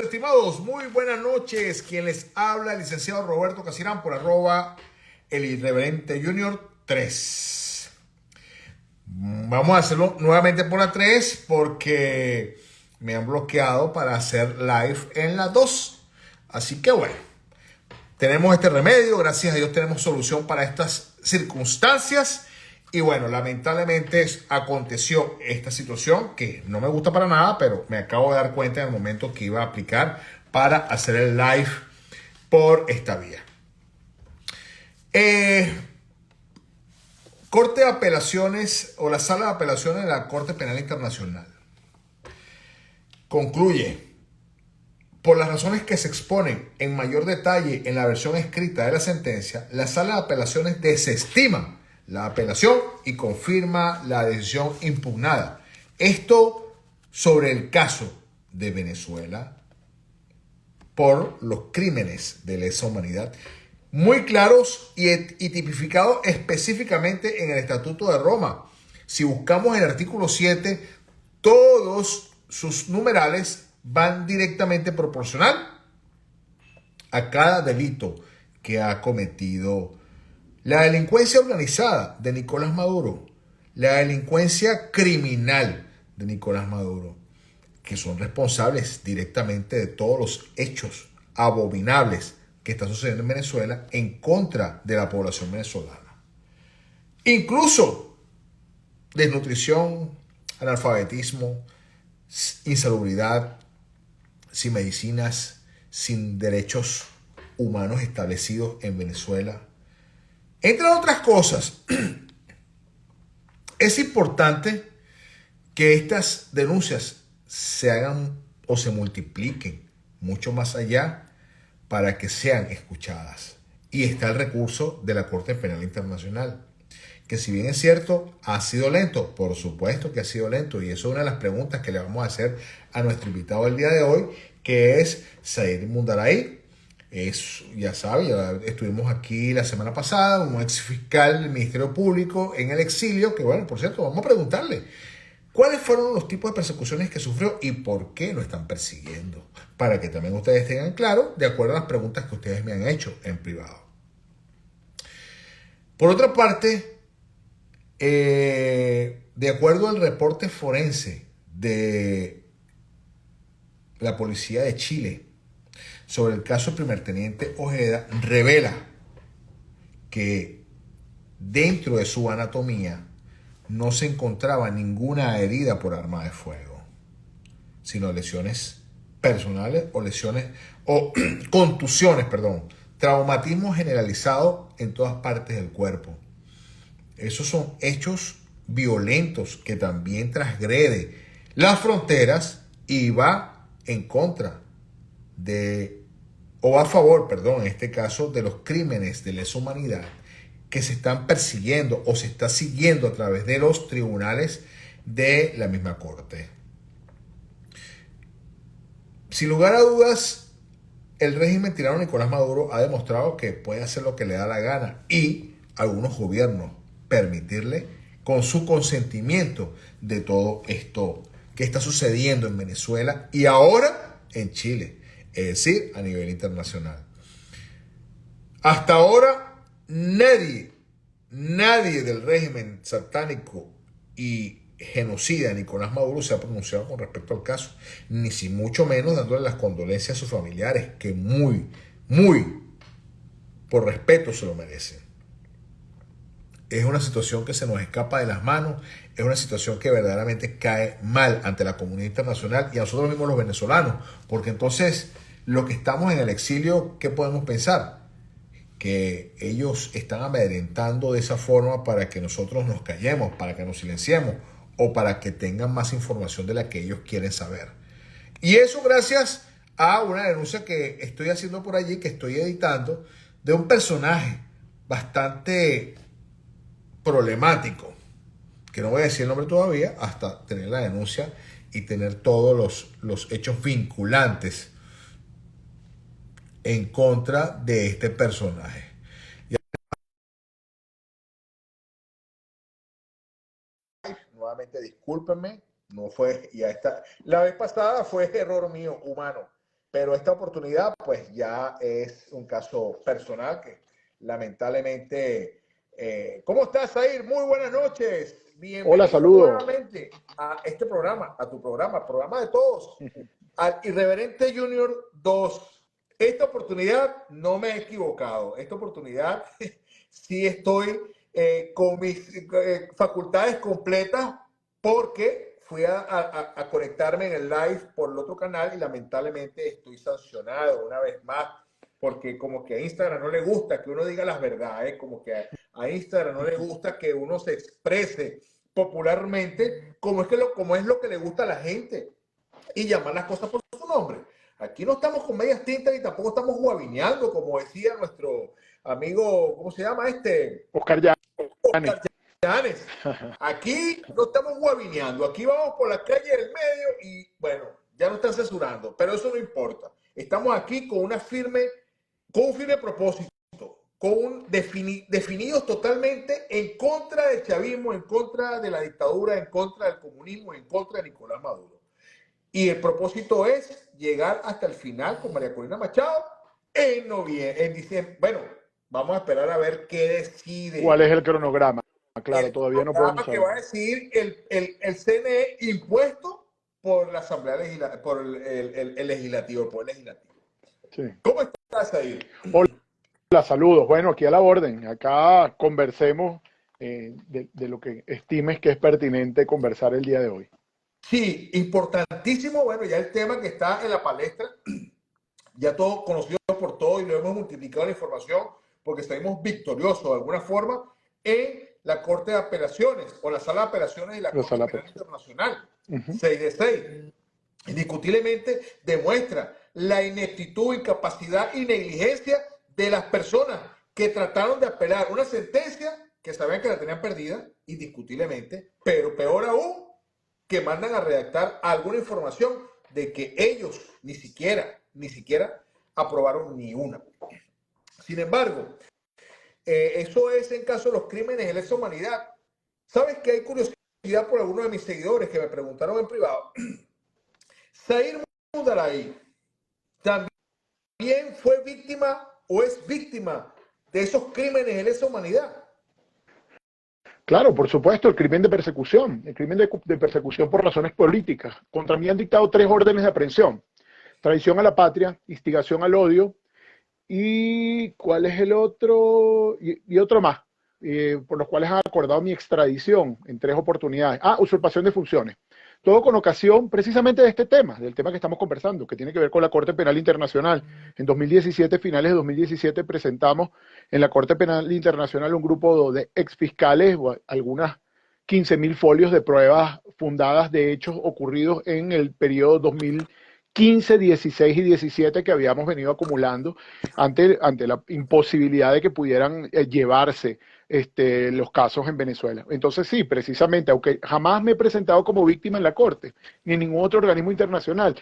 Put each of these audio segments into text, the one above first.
Estimados, muy buenas noches. Quien les habla, el licenciado Roberto Casirán, por arroba el irreverente junior 3. Vamos a hacerlo nuevamente por la 3 porque me han bloqueado para hacer live en la 2. Así que bueno, tenemos este remedio. Gracias a Dios tenemos solución para estas circunstancias. Y bueno, lamentablemente aconteció esta situación que no me gusta para nada, pero me acabo de dar cuenta en el momento que iba a aplicar para hacer el live por esta vía. Corte de Apelaciones o la Sala de Apelaciones de la Corte Penal Internacional concluye, por las razones que se exponen en mayor detalle en la versión escrita de la sentencia, la Sala de Apelaciones desestima la apelación y confirma la decisión impugnada. Esto sobre el caso de Venezuela por los crímenes de lesa humanidad, muy claros y tipificados específicamente en el Estatuto de Roma. Si buscamos el artículo 7, todos sus numerales van directamente proporcional a cada delito que ha cometido la delincuencia organizada de Nicolás Maduro, la delincuencia criminal de Nicolás Maduro, que son responsables directamente de todos los hechos abominables que están sucediendo en Venezuela en contra de la población venezolana. Incluso desnutrición, analfabetismo, insalubridad, sin medicinas, sin derechos humanos establecidos en Venezuela. Entre otras cosas, es importante que estas denuncias se hagan o se multipliquen mucho más allá para que sean escuchadas. Y está el recurso de la Corte Penal Internacional, que si bien es cierto, ha sido lento, por supuesto que ha sido lento, y eso es una de las preguntas que le vamos a hacer a nuestro invitado del día de hoy, que es Said Mundaray. Ya sabe, ya estuvimos aquí la semana pasada, un ex fiscal del Ministerio Público en el exilio, que bueno, por cierto, vamos a preguntarle cuáles fueron los tipos de persecuciones que sufrió y por qué lo están persiguiendo, para que también ustedes tengan claro, de acuerdo a las preguntas que ustedes me han hecho en privado. Por otra parte, de acuerdo al reporte forense de la Policía de Chile sobre el caso del primer teniente Ojeda, revela que dentro de su anatomía no se encontraba ninguna herida por arma de fuego, sino lesiones personales o lesiones o contusiones, traumatismo generalizado en todas partes del cuerpo. Esos son hechos violentos que también transgrede las fronteras y va en contra de, o a favor, en este caso, de los crímenes de lesa humanidad que se están persiguiendo o se está siguiendo a través de los tribunales de la misma corte. Sin lugar a dudas, el régimen tirano Nicolás Maduro ha demostrado que puede hacer lo que le da la gana y algunos gobiernos permitirle con su consentimiento de todo esto que está sucediendo en Venezuela y ahora en Chile, es decir, a nivel internacional. Hasta ahora nadie del régimen satánico y genocida Nicolás Maduro se ha pronunciado con respecto al caso, ni si mucho menos dándole las condolencias a sus familiares, que muy por respeto se lo merecen. Es una situación que se nos escapa de las manos, es una situación que verdaderamente cae mal ante la comunidad internacional y a nosotros mismos los venezolanos, porque entonces los que estamos en el exilio, ¿qué podemos pensar? Que ellos están amedrentando de esa forma para que nosotros nos callemos, para que nos silenciemos o para que tengan más información de la que ellos quieren saber. Y eso gracias a una denuncia que estoy haciendo por allí, que estoy editando, de un personaje bastante problemático, que no voy a decir el nombre todavía, hasta tener la denuncia y tener todos los hechos vinculantes en contra de este personaje. Nuevamente discúlpenme, no fue, ya está. La vez pasada fue error mío, humano. pero esta oportunidad pues ya es un caso personal que lamentablemente... ¿cómo estás, Zair? Muy buenas noches. Hola, Bienvenido saludos. nuevamente a este programa, a tu programa, programa de todos, al Irreverente Junior 2. Esta oportunidad no me he equivocado. Esta oportunidad sí estoy con mis facultades completas porque fui a conectarme en el live por el otro canal y lamentablemente estoy sancionado una vez más porque como que a Instagram no le gusta que uno diga las verdades, como que a Instagram no le gusta que uno se exprese popularmente como es lo que le gusta a la gente y llamar las cosas por su nombre. Aquí no estamos con medias tintas y tampoco estamos guabineando, como decía nuestro amigo, ¿cómo se llama este? Oscar Oscar Yanes. Llanes. Aquí no estamos guabineando, aquí vamos por la calle del medio y bueno, ya nos están censurando, pero eso no importa. Estamos aquí con un firme propósito, definidos totalmente en contra del chavismo, en contra de la dictadura, en contra del comunismo, en contra de Nicolás Maduro. Y el propósito es llegar hasta el final con María Corina Machado en noviembre, en diciembre. Bueno, vamos a esperar a ver qué decide ¿Cuál es el cronograma? Claro, el todavía no podemos programa que saber. va a decidir el CNE impuesto por la Asamblea Legislativa, por el Legislativo, el Poder Legislativo. Sí. ¿Cómo estás ahí? Hola, saludos. Bueno, aquí a la orden. Acá conversemos de lo que estimes que es pertinente conversar el día de hoy. Sí, importantísimo. Bueno, ya el tema que está en la palestra, ya todo conocido por todos y lo hemos multiplicado la información porque salimos victoriosos de alguna forma en la Corte de Apelaciones o la Sala de Apelaciones de la La Corte sala Penal Pérez. Internacional. 6 de 6. Indiscutiblemente demuestra la ineptitud, incapacidad y negligencia de las personas que trataron de apelar una sentencia que sabían que la tenían perdida, indiscutiblemente, pero peor aún, que mandan a redactar alguna información de que ellos ni siquiera aprobaron ni una. Sin embargo, eso es en caso de los crímenes de lesa humanidad. ¿Sabes que hay curiosidad por algunos de mis seguidores que me preguntaron en privado? Zair Mundaray también fue víctima o es víctima de esos crímenes de lesa humanidad. Claro, por supuesto, el crimen de persecución, persecución por razones políticas. Contra mí han dictado 3 órdenes de aprehensión: traición a la patria, instigación al odio y ¿cuál es el otro? Y otro más, por los cuales han acordado mi extradición en 3 oportunidades. Usurpación de funciones. Todo con ocasión precisamente de este tema, del tema que estamos conversando, que tiene que ver con la Corte Penal Internacional. En 2017, finales de 2017, presentamos en la Corte Penal Internacional un grupo de exfiscales, algunas 15.000 folios de pruebas fundadas de hechos ocurridos en el periodo 2015, 16 y 17 que habíamos venido acumulando ante la imposibilidad de que pudieran llevarse los casos en Venezuela. Entonces sí, precisamente, aunque jamás me he presentado como víctima en la Corte, ni en ningún otro organismo internacional,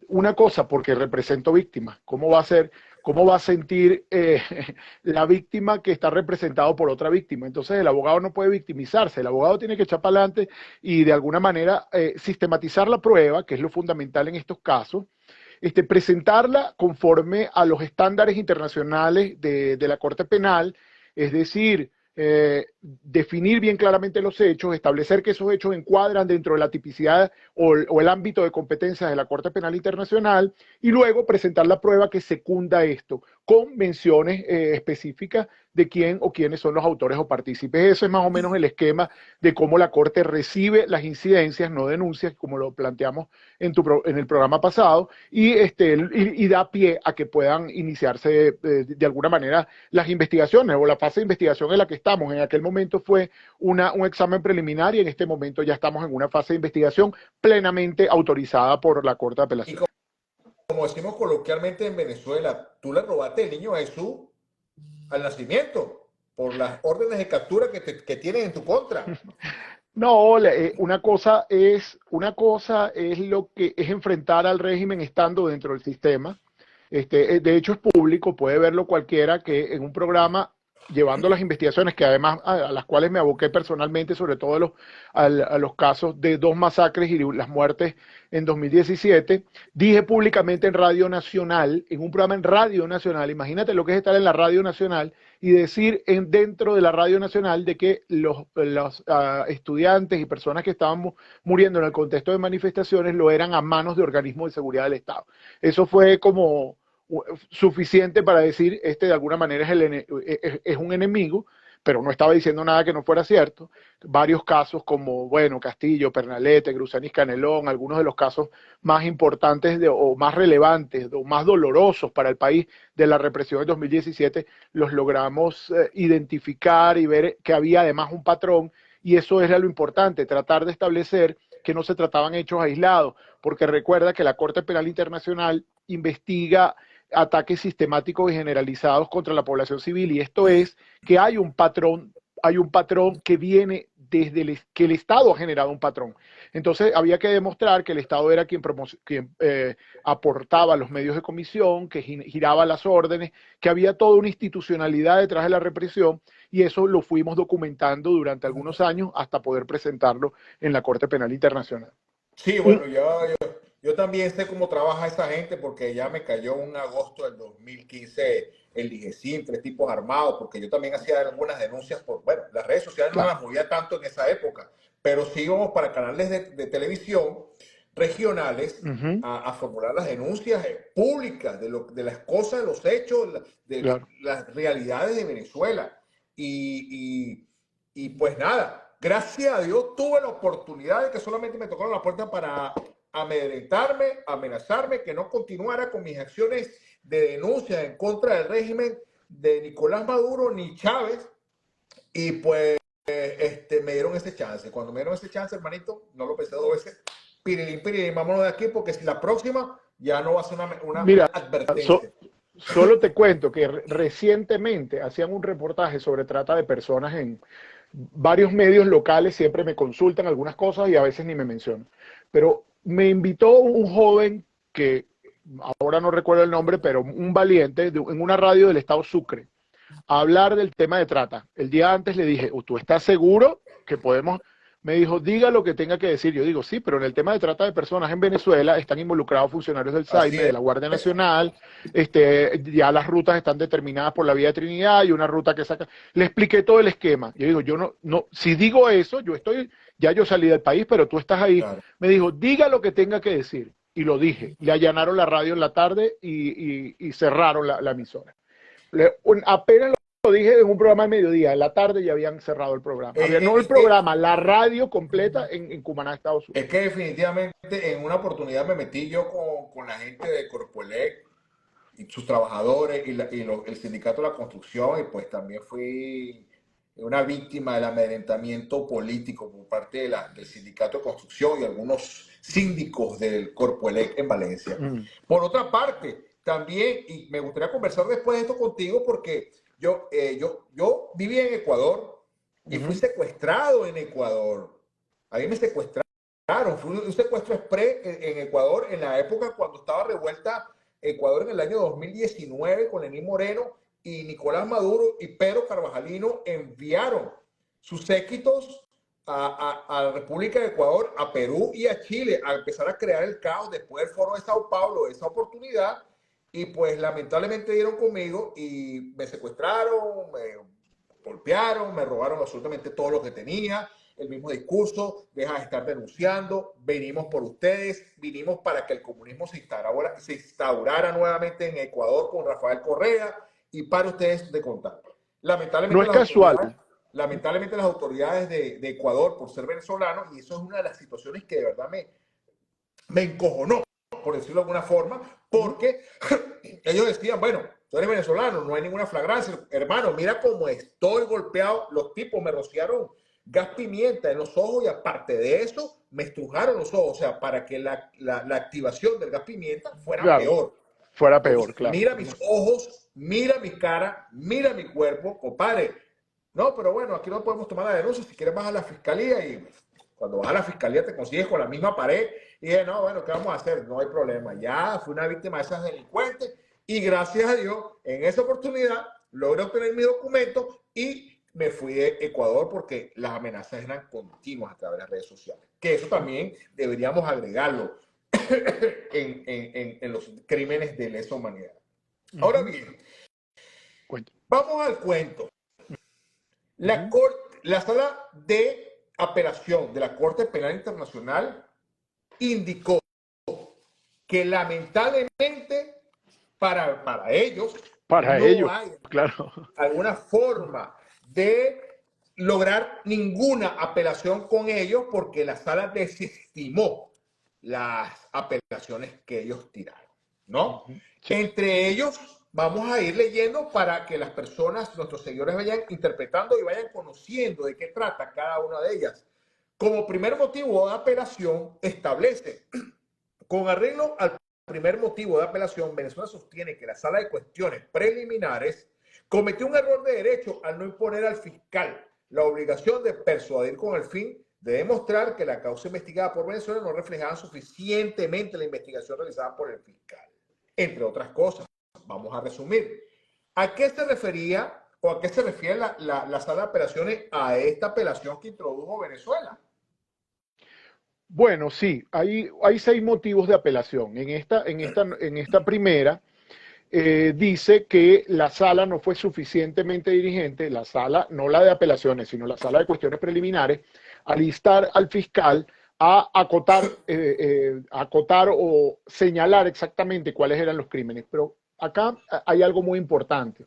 una cosa, porque represento víctimas, ¿cómo va a ser? ¿Cómo va a sentir la víctima que está representado por otra víctima? Entonces el abogado no puede victimizarse, el abogado tiene que echar para adelante y de alguna manera sistematizar la prueba, que es lo fundamental en estos casos, presentarla conforme a los estándares internacionales de la Corte Penal, es decir, definir bien claramente los hechos, establecer que esos hechos encuadran dentro de la tipicidad o el ámbito de competencias de la Corte Penal Internacional y luego presentar la prueba que secunda esto con menciones específicas de quién o quiénes son los autores o partícipes. Eso es más o menos el esquema de cómo la Corte recibe las incidencias, no denuncias, como lo planteamos en el programa pasado, y da pie a que puedan iniciarse de alguna manera las investigaciones o la fase de investigación en la que estamos. En aquel momento fue un examen preliminar y en este momento ya estamos en una fase de investigación plenamente autorizada por la Corte de Y Apelación. como decimos coloquialmente en Venezuela, tú le robaste el niño Jesús al nacimiento por las órdenes de captura que tienen en tu contra. No, una cosa es lo que es enfrentar al régimen estando dentro del sistema. De hecho es público, puede verlo cualquiera que en un programa llevando las investigaciones que además a las cuales me aboqué personalmente, sobre todo a los casos de 2 masacres y las muertes en 2017, dije públicamente en Radio Nacional, en un programa en Radio Nacional, imagínate lo que es estar en la Radio Nacional y decir dentro de la Radio Nacional de que los estudiantes y personas que estaban muriendo en el contexto de manifestaciones lo eran a manos de organismos de seguridad del Estado. Eso fue como suficiente para decir, de alguna manera es un enemigo, pero no estaba diciendo nada que no fuera cierto. Varios casos como, bueno, Castillo, Pernalete, Grusanis Canelón, algunos de los casos más importantes o más relevantes o más dolorosos para el país de la represión de 2017, los logramos identificar y ver que había además un patrón, y eso era lo importante, tratar de establecer que no se trataban hechos aislados, porque recuerda que la Corte Penal Internacional investiga ataques sistemáticos y generalizados contra la población civil, y esto es que hay un patrón que viene desde que el Estado ha generado un patrón. Entonces había que demostrar que el Estado era quien aportaba los medios de comisión, que giraba las órdenes, que había toda una institucionalidad detrás de la represión, y eso lo fuimos documentando durante algunos años hasta poder presentarlo en la Corte Penal Internacional. Sí, bueno, yo también sé cómo trabaja esa gente porque ya me cayó en agosto del 2015 el DIGESIN, 3 tipos armados, porque yo también hacía algunas denuncias por, bueno, las redes sociales no las movía tanto en esa época, pero sí íbamos para canales de televisión regionales a formular las denuncias públicas de las cosas, de los hechos, de las realidades de Venezuela. Y pues nada, gracias a Dios tuve la oportunidad de que solamente me tocaron la puerta para amedrentarme, amenazarme, que no continuara con mis acciones de denuncia en contra del régimen de Nicolás Maduro ni Chávez. Y pues me dieron ese chance. Cuando me dieron ese chance, hermanito, no lo pensé 2 veces. Pirilín, vámonos de aquí, porque si la próxima ya no va a ser una Mira, advertencia. Solo te cuento que recientemente hacían un reportaje sobre trata de personas en varios medios locales, siempre me consultan algunas cosas y a veces ni me mencionan. Pero me invitó un joven que ahora no recuerdo el nombre, pero un valiente en una radio del estado Sucre a hablar del tema de trata. El día antes le dije, ¿tú estás seguro que podemos? Me dijo, diga lo que tenga que decir. Yo digo, sí, pero en el tema de trata de personas en Venezuela están involucrados funcionarios del SAIME, de la Guardia Nacional, ya las rutas están determinadas por la vía de Trinidad y una ruta que saca. Le expliqué todo el esquema. Yo digo, yo no, si digo eso, ya yo salí del país, pero tú estás ahí. Claro. Me dijo, diga lo que tenga que decir. Y lo dije. Le allanaron la radio en la tarde y cerraron la emisora. Apenas lo dije en un programa de mediodía, en la tarde ya habían cerrado el programa. No el programa, la radio completa en Cumaná, Estados Unidos. Es que definitivamente en una oportunidad me metí yo con la gente de Corpoelec y sus trabajadores y el sindicato de la construcción, y pues también fui una víctima del amedrentamiento político por parte del sindicato de construcción y algunos síndicos del Corpoelec en Valencia. Por otra parte, también, y me gustaría conversar después de esto contigo, porque yo viví en Ecuador y fui secuestrado en Ecuador. A mí me secuestraron, fue un secuestro express en Ecuador en la época cuando estaba revuelta Ecuador en el año 2019 con Lenín Moreno, y Nicolás Maduro y Pedro Carvajalino enviaron sus séquitos a la República de Ecuador, a Perú y a Chile a empezar a crear el caos después del foro de Sao Paulo, esa oportunidad. Y pues lamentablemente dieron conmigo y me secuestraron, me golpearon, me robaron absolutamente todo lo que tenía, el mismo discurso, deja de estar denunciando, venimos por ustedes, vinimos para que el comunismo se instaurara nuevamente en Ecuador con Rafael Correa, y para ustedes de contar. Lamentablemente no es casual. Lamentablemente las autoridades de Ecuador, por ser venezolanos, y eso es una de las situaciones que de verdad me encojonó, por decirlo de alguna forma, porque ellos decían, bueno, tú eres venezolano, no hay ninguna flagrancia, hermano, mira cómo estoy golpeado, los tipos me rociaron gas pimienta en los ojos y aparte de eso me estrujaron los ojos, o sea, para que la activación del gas pimienta fuera peor. Fuera peor, entonces, claro. Mira mis ojos, mira mi cara, mira mi cuerpo, compadre. No, pero bueno, aquí no podemos tomar la denuncia, si quieres vas a la fiscalía, y cuando vas a la fiscalía te consigues con la misma pared. Y dije, no, bueno, ¿qué vamos a hacer? No hay problema. Ya fui una víctima de esas delincuentes y gracias a Dios, en esa oportunidad logré obtener mi documento y me fui de Ecuador porque las amenazas eran continuas a través de las redes sociales. Que eso también deberíamos agregarlo en los crímenes de lesa humanidad. Ahora bien, vamos al cuento. La sala de apelación de la Corte Penal Internacional indicó que lamentablemente para ellos no hay alguna forma de lograr ninguna apelación con ellos porque la sala desestimó las apelaciones que ellos tiraron, ¿no? Sí. Entre ellos vamos a ir leyendo para que las personas, nuestros seguidores, vayan interpretando y vayan conociendo de qué trata cada una de ellas. Como primer motivo de apelación establece, con arreglo al primer motivo de apelación, Venezuela sostiene que la sala de cuestiones preliminares cometió un error de derecho al no imponer al fiscal la obligación de persuadir con el fin de demostrar que la causa investigada por Venezuela no reflejaba suficientemente la investigación realizada por el fiscal. Entre otras cosas, vamos a resumir. ¿A qué se refería o a qué se refiere la sala de apelaciones a esta apelación que introdujo Venezuela? Bueno, sí, hay 6 motivos de apelación. En esta primera dice que la sala no fue suficientemente diligente, la sala, no la de apelaciones, sino la sala de cuestiones preliminares, al instar al fiscal a acotar o señalar exactamente cuáles eran los crímenes. Pero acá hay algo muy importante.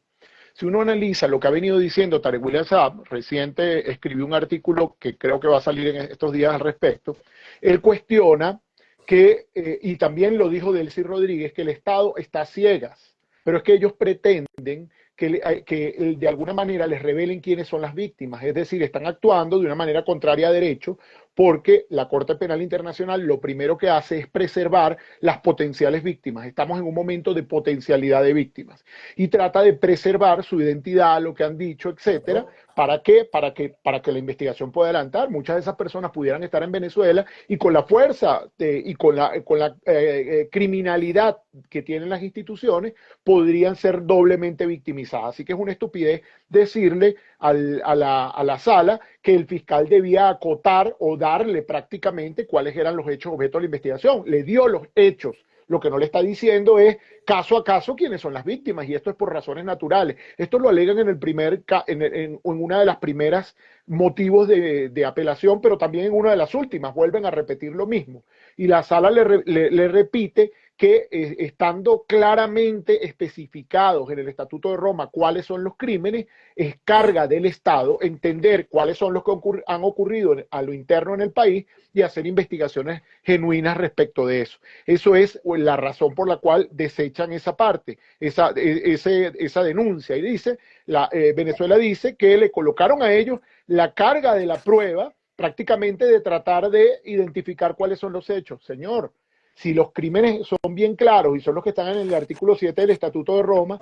Si uno analiza lo que ha venido diciendo Tarek William Saab, reciente escribió un artículo que creo que va a salir en estos días al respecto, él cuestiona que, y también lo dijo Delcy Rodríguez, que el Estado está a ciegas, pero es que ellos pretenden que de alguna manera les revelen quiénes son las víctimas, es decir, están actuando de una manera contraria a derecho, porque la Corte Penal Internacional lo primero que hace es preservar las potenciales víctimas. Estamos en un momento de potencialidad de víctimas y trata de preservar su identidad, lo que han dicho, etcétera. ¿Para qué? Para que la investigación pueda adelantar. Muchas de esas personas pudieran estar en Venezuela y con la fuerza y con la criminalidad que tienen las instituciones podrían ser doblemente victimizadas. Así que es una estupidez decirle a la sala que el fiscal debía acotar o darle prácticamente cuáles eran los hechos objeto de la investigación. Le dio los hechos. Lo que no le está diciendo es caso a caso quiénes son las víctimas, y esto es por razones naturales. Esto lo alegan en una de las primeras motivos de apelación, pero también en una de las últimas, vuelven a repetir lo mismo. Y la sala le repite que estando claramente especificados en el Estatuto de Roma cuáles son los crímenes, es carga del Estado entender cuáles son los que han ocurrido a lo interno en el país y hacer investigaciones genuinas respecto de eso. Eso es la razón por la cual desechan esa parte, esa denuncia. Y dice, Venezuela dice que le colocaron a ellos la carga de la prueba, prácticamente de tratar de identificar cuáles son los hechos. Señor, si los crímenes son bien claros y son los que están en el artículo 7 del Estatuto de Roma,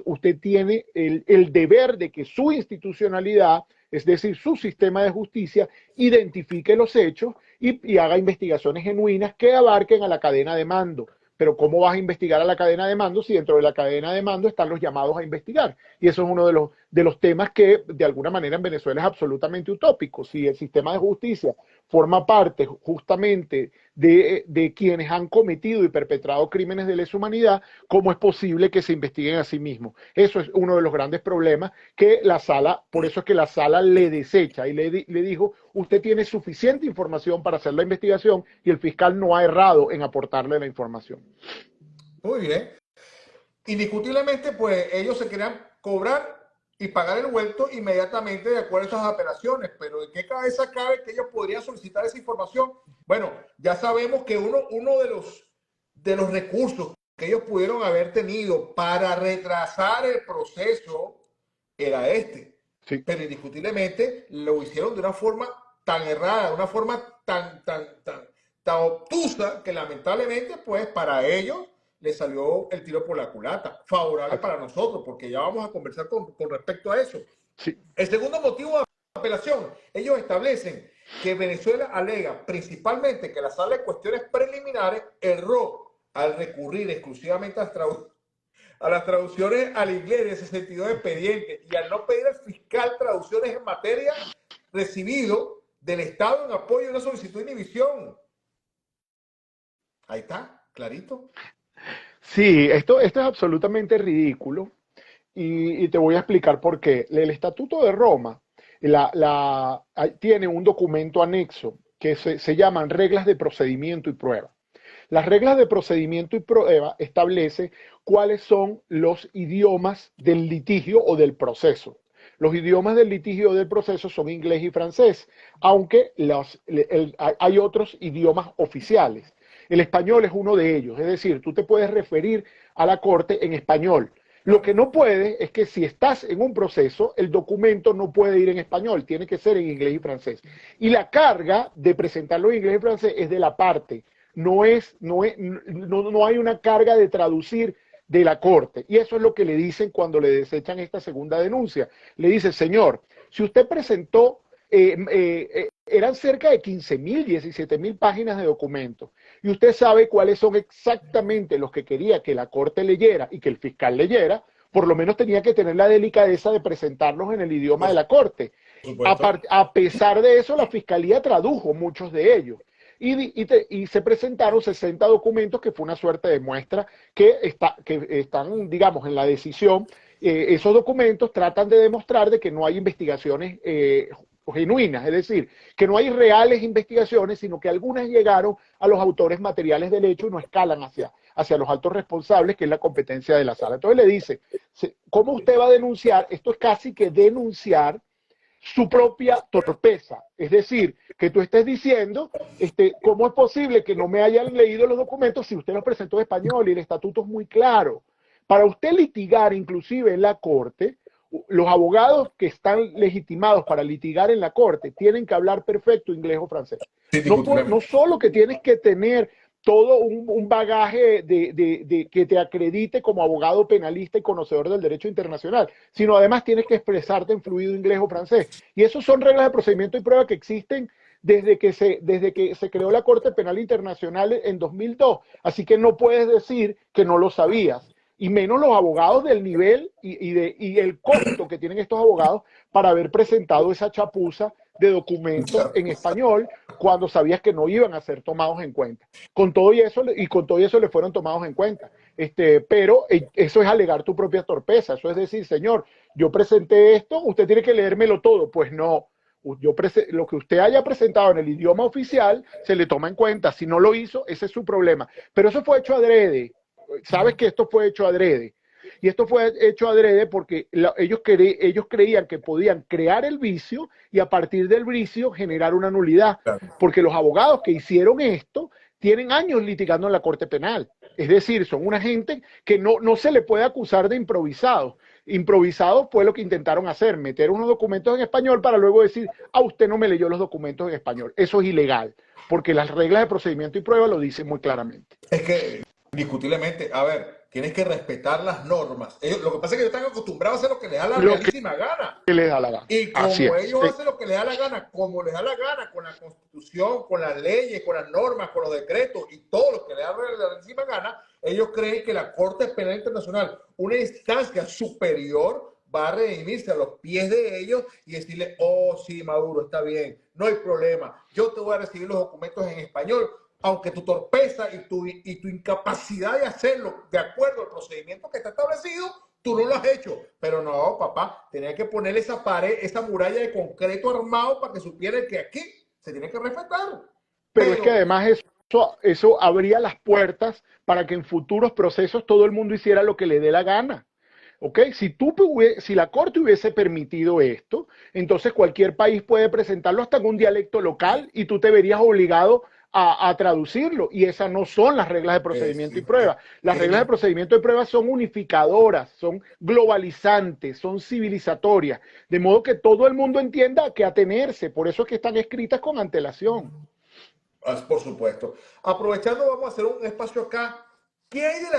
usted tiene el deber de que su institucionalidad, es decir, su sistema de justicia, identifique los hechos y haga investigaciones genuinas que abarquen a la cadena de mando. Pero ¿cómo vas a investigar a la cadena de mando si dentro de la cadena de mando están los llamados a investigar? Y eso es uno de los temas que de alguna manera en Venezuela es absolutamente utópico. Si el sistema de justicia forma parte justamente de quienes han cometido y perpetrado crímenes de lesa humanidad, ¿cómo es posible que se investiguen a sí mismos? Eso es uno de los grandes problemas que la sala, por eso es que la sala le desecha y le dijo, usted tiene suficiente información para hacer la investigación y el fiscal no ha errado en aportarle la información. Muy bien. Indiscutiblemente, pues ellos se querían cobrar y pagar el vuelto inmediatamente de acuerdo a esas apelaciones, pero ¿en qué cabeza cabe que ellos podrían solicitar esa información? Bueno, ya sabemos que uno de los recursos que ellos pudieron haber tenido para retrasar el proceso era este. Sí. Pero indiscutiblemente lo hicieron de una forma tan errada, de una forma tan obtusa, que lamentablemente, pues para ellos le salió el tiro por la culata. Favorable para nosotros, porque ya vamos a conversar con respecto a eso. Sí. El segundo motivo de apelación, ellos establecen que Venezuela alega principalmente que la sala de cuestiones preliminares erró al recurrir exclusivamente a las traducciones al inglés de 62 expedientes y al no pedir al fiscal traducciones en materia recibido del Estado en apoyo a una solicitud de inhibición. Ahí está, clarito. Sí, esto es absolutamente ridículo y te voy a explicar por qué. El Estatuto de Roma tiene un documento anexo que se llaman reglas de procedimiento y prueba. Las reglas de procedimiento y prueba establecen cuáles son los idiomas del litigio o del proceso. Los idiomas del litigio o del proceso son inglés y francés, aunque hay otros idiomas oficiales. El español es uno de ellos, es decir, tú te puedes referir a la corte en español. Lo que no puede es que si estás en un proceso, el documento no puede ir en español, tiene que ser en inglés y francés. Y la carga de presentarlo en inglés y francés es de la parte, no hay una carga de traducir de la corte. Y eso es lo que le dicen cuando le desechan esta segunda denuncia. Le dicen, señor, si usted presentó, eran cerca de 15.000, 17.000 páginas de documentos, y usted sabe cuáles son exactamente los que quería que la corte leyera y que el fiscal leyera, por lo menos tenía que tener la delicadeza de presentarlos en el idioma de la corte. A pesar de eso, la fiscalía tradujo muchos de ellos. Y se presentaron 60 documentos, que fue una suerte de muestra que están, digamos, en la decisión. Esos documentos tratan de demostrar de que no hay investigaciones genuinas, es decir, que no hay reales investigaciones, sino que algunas llegaron a los autores materiales del hecho y no escalan hacia los altos responsables, que es la competencia de la sala. Entonces le dice, ¿cómo usted va a denunciar? Esto es casi que denunciar su propia torpeza. Es decir, que tú estés diciendo, ¿cómo es posible que no me hayan leído los documentos si usted los presentó en español y el estatuto es muy claro? Para usted litigar, inclusive en la corte, los abogados que están legitimados para litigar en la corte tienen que hablar perfecto inglés o francés. No solo que tienes que tener todo un bagaje que te acredite como abogado penalista y conocedor del derecho internacional, sino además tienes que expresarte en fluido inglés o francés. Y eso son reglas de procedimiento y prueba que existen desde que se creó la Corte Penal Internacional en 2002. Así que no puedes decir que no lo sabías. Y menos los abogados del nivel y el costo que tienen estos abogados para haber presentado esa chapuza de documentos en español cuando sabías que no iban a ser tomados en cuenta. Con todo eso le fueron tomados en cuenta. Pero eso es alegar tu propia torpeza. Eso es decir, señor, yo presenté esto, usted tiene que leérmelo todo. Pues no. Lo que usted haya presentado en el idioma oficial se le toma en cuenta. Si no lo hizo, ese es su problema. Pero eso fue hecho adrede. Sabes que esto fue hecho adrede. Y esto fue hecho adrede porque ellos creían que podían crear el vicio y a partir del vicio generar una nulidad. Porque los abogados que hicieron esto tienen años litigando en la Corte Penal. Es decir, son una gente que no se le puede acusar de improvisados. Improvisados fue lo que intentaron hacer, meter unos documentos en español para luego decir, usted no me leyó los documentos en español. Eso es ilegal, porque las reglas de procedimiento y prueba lo dicen muy claramente. Es que, indiscutiblemente, a ver, tienes que respetar las normas. Lo que pasa es que ellos están acostumbrados a hacer lo que les da la realísima gana. Que les da la gana. Y como ellos hacen lo que les da la gana, como les da la gana, con la Constitución, con las leyes, con las normas, con los decretos y todo lo que les da la realísima gana, ellos creen que la Corte Penal Internacional, una instancia superior, va a redimirse a los pies de ellos y decirle, oh, sí, Maduro, está bien, no hay problema, yo te voy a recibir los documentos en español, aunque tu torpeza y tu incapacidad de hacerlo de acuerdo al procedimiento que está establecido, tú no lo has hecho. Pero no, papá, tenía que poner esa pared, esa muralla de concreto armado para que supieran que aquí se tiene que respetar. Pero es que además eso abría las puertas para que en futuros procesos todo el mundo hiciera lo que le dé la gana. ¿Ok? Si la Corte hubiese permitido esto, entonces cualquier país puede presentarlo hasta en un dialecto local y tú te verías obligado a traducirlo. Y esas no son las reglas de procedimiento y prueba. Las reglas de procedimiento y prueba son unificadoras, son globalizantes, son civilizatorias. De modo que todo el mundo entienda a qué atenerse. Por eso es que están escritas con antelación. Por supuesto. Aprovechando, vamos a hacer un espacio acá. ¿Qué hay de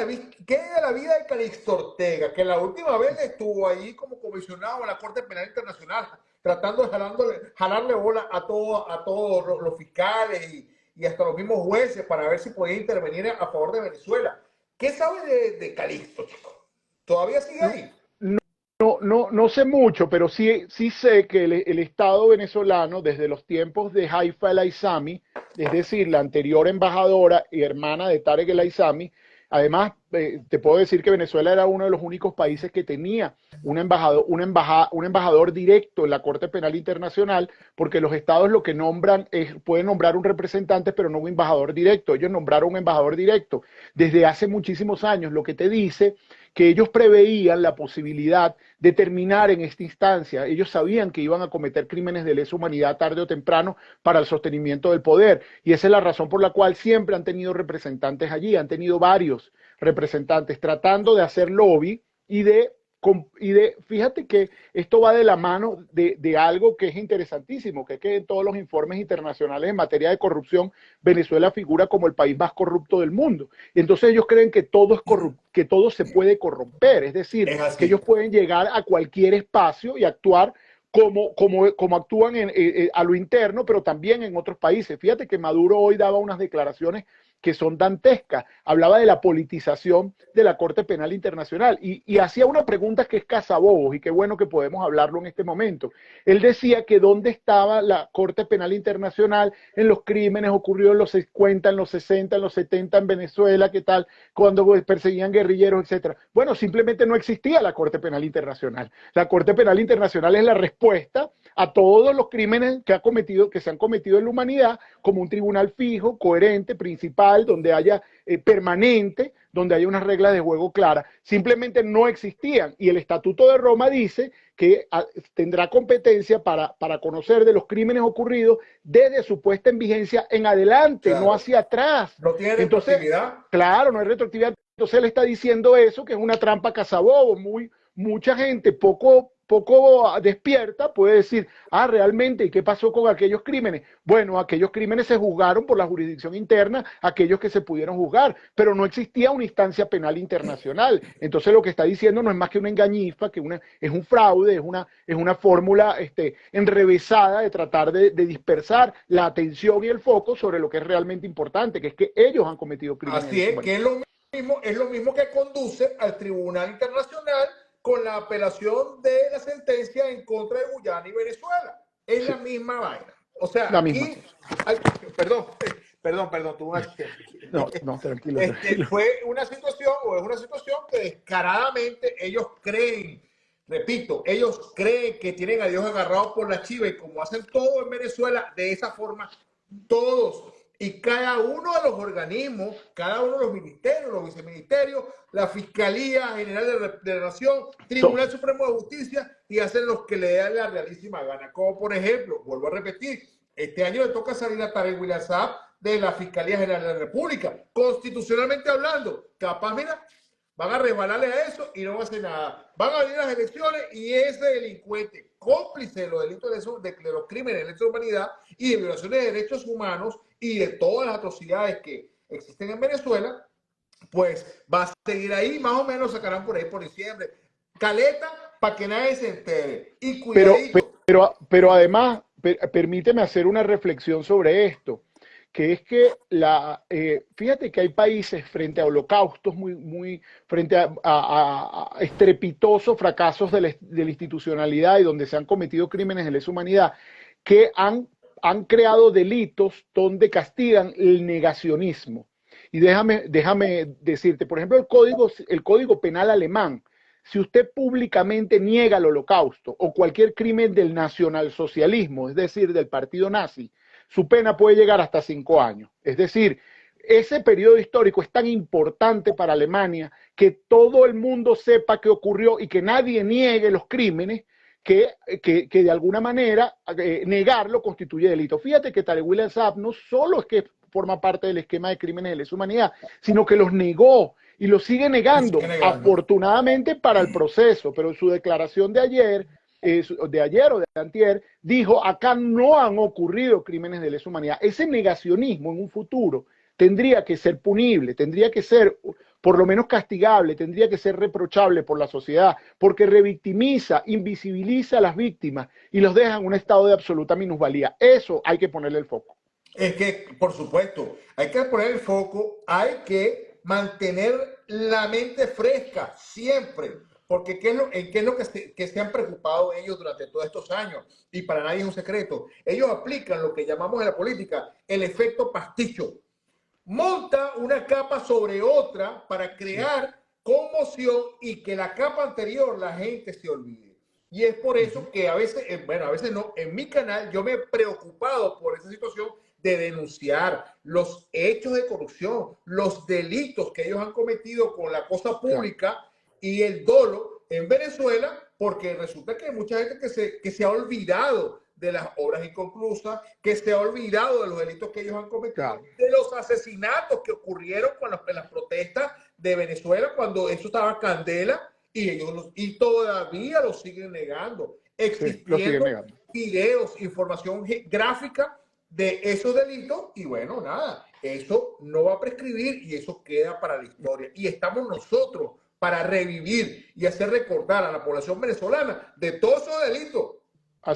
la vida de Calixto Ortega? Que la última vez estuvo ahí como comisionado en la Corte Penal Internacional, tratando de jalarle bola a todos los fiscales y hasta los mismos jueces para ver si podía intervenir a favor de Venezuela. ¿Qué sabe de Calixto, chico? ¿Todavía sigue No, ahí? no sé mucho, pero sí sé que el Estado venezolano, desde los tiempos de Haifa el Aizami, es decir, la anterior embajadora y hermana de Tarek el Aizami, además, te puedo decir que Venezuela era uno de los únicos países que tenía un embajador directo en la Corte Penal Internacional, porque los estados lo que nombran es, pueden nombrar un representante, pero no un embajador directo. Ellos nombraron un embajador directo desde hace muchísimos años, lo que te dice que ellos preveían la posibilidad de terminar en esta instancia. Ellos sabían que iban a cometer crímenes de lesa humanidad tarde o temprano para el sostenimiento del poder. Y esa es la razón por la cual siempre han tenido representantes allí, han tenido varios representantes tratando de hacer lobby fíjate que esto va de la mano de algo que es interesantísimo, que es que en todos los informes internacionales en materia de corrupción, Venezuela figura como el país más corrupto del mundo. Y entonces ellos creen que todo es que todo se puede corromper, es decir, Es que ellos así. pueden llegar a cualquier espacio y actuar como actúan a lo interno, pero también en otros países. Fíjate que Maduro hoy daba unas declaraciones que son dantescas. Hablaba de la politización de la Corte Penal Internacional y hacía una pregunta que es cazabobos y qué bueno que podemos hablarlo en este momento. Él decía que dónde estaba la Corte Penal Internacional en los crímenes ocurridos en los 50, en los 60, en los 70 en Venezuela, qué tal, cuando perseguían guerrilleros, etcétera. Bueno, simplemente no existía la Corte Penal Internacional. La Corte Penal Internacional es la respuesta a todos los crímenes que se han cometido en la humanidad, como un tribunal fijo, coherente, principal, donde haya permanente, donde haya unas reglas de juego claras. Simplemente no existían. Y el Estatuto de Roma dice que tendrá competencia para conocer de los crímenes ocurridos desde su puesta en vigencia en adelante, no Claro. hacia atrás. No tiene Entonces, retroactividad. claro, no hay retroactividad. Entonces él está diciendo eso, que es una trampa cazabobo. Mucha gente poco despierta puede decir, realmente, ¿y qué pasó con aquellos crímenes? Bueno, aquellos crímenes se juzgaron por la jurisdicción interna, aquellos que se pudieron juzgar, pero no existía una instancia penal internacional. Entonces lo que está diciendo no es más que una engañifa, es un fraude, es una fórmula enrevesada de tratar de dispersar la atención y el foco sobre lo que es realmente importante, que es que ellos han cometido crímenes de Así lesa es, humanidad. que es lo mismo que conduce al Tribunal Internacional con la apelación de la sentencia en contra de Guyana y Venezuela. Es la Sí, misma vaina. O sea, la misma aquí, cosa. ay, perdón, tuve un accidente. No, tranquilo, tranquilo. Fue una situación, o es una situación que descaradamente ellos creen, repito, ellos creen que tienen a Dios agarrado por la chiva y como hacen todo en Venezuela, de esa forma, todos y cada uno de los organismos, cada uno de los ministerios, los viceministerios, la Fiscalía General de la Nación, So, Tribunal Supremo de Justicia, y hacen los que le dan la realísima gana. Como por ejemplo, vuelvo a repetir, este año le toca salir a Tarek William Saab de la Fiscalía General de la República, constitucionalmente hablando. Capaz, mira, van a resbalarle a eso y no va a hacer nada. Van a venir las elecciones y ese delincuente, cómplice de los delitos de los crímenes de lesa humanidad y de violaciones de derechos humanos y de todas las atrocidades que existen en Venezuela, pues va a seguir ahí, más o menos sacarán por ahí por diciembre. Caleta para que nadie se entere. Y pero, cuidadito. pero además, permíteme hacer una reflexión sobre esto, que es que fíjate que hay países frente a holocaustos frente a estrepitosos fracasos de la institucionalidad y donde se han cometido crímenes de lesa humanidad, que han creado delitos donde castigan el negacionismo. Y déjame decirte, por ejemplo, el código penal alemán, si usted públicamente niega el holocausto o cualquier crimen del nacionalsocialismo, es decir, del partido nazi, su pena puede llegar hasta 5 años. Es decir, ese periodo histórico es tan importante para Alemania que todo el mundo sepa qué ocurrió y que nadie niegue los crímenes que de alguna manera negarlo constituye delito. Fíjate que Tarek William Saab no solo es que forma parte del esquema de crímenes de lesa humanidad, sino que los negó y lo sigue Y negando, sigue negando. afortunadamente para el proceso, pero en su declaración de ayer o de antier, dijo, acá no han ocurrido crímenes de lesa humanidad. Ese negacionismo en un futuro tendría que ser punible, tendría que ser por lo menos castigable, tendría que ser reprochable por la sociedad, porque revictimiza, invisibiliza a las víctimas y los deja en un estado de absoluta minusvalía. Eso hay que ponerle el foco. Es que, por supuesto, hay que poner el foco, hay que mantener la mente fresca siempre, porque ¿en qué es lo que se han preocupado ellos durante todos estos años? Y para nadie es un secreto. Ellos aplican lo que llamamos en la política el efecto pasticho. Monta una capa sobre otra para crear conmoción y que la capa anterior la gente se olvide. Y es por eso que a veces, bueno, a veces no, en mi canal yo me he preocupado por esa situación de denunciar los hechos de corrupción, los delitos que ellos han cometido con la cosa pública y el dolo en Venezuela, porque resulta que hay mucha gente que se ha olvidado de las obras inconclusas, que se ha olvidado de los delitos que ellos han cometido, de los asesinatos que ocurrieron en las protestas de Venezuela cuando eso estaba candela y todavía lo siguen negando, existiendo videos, información gráfica de esos delitos y bueno, nada, eso no va a prescribir y eso queda para la historia. Y estamos nosotros para revivir y hacer recordar a la población venezolana de todos esos delitos.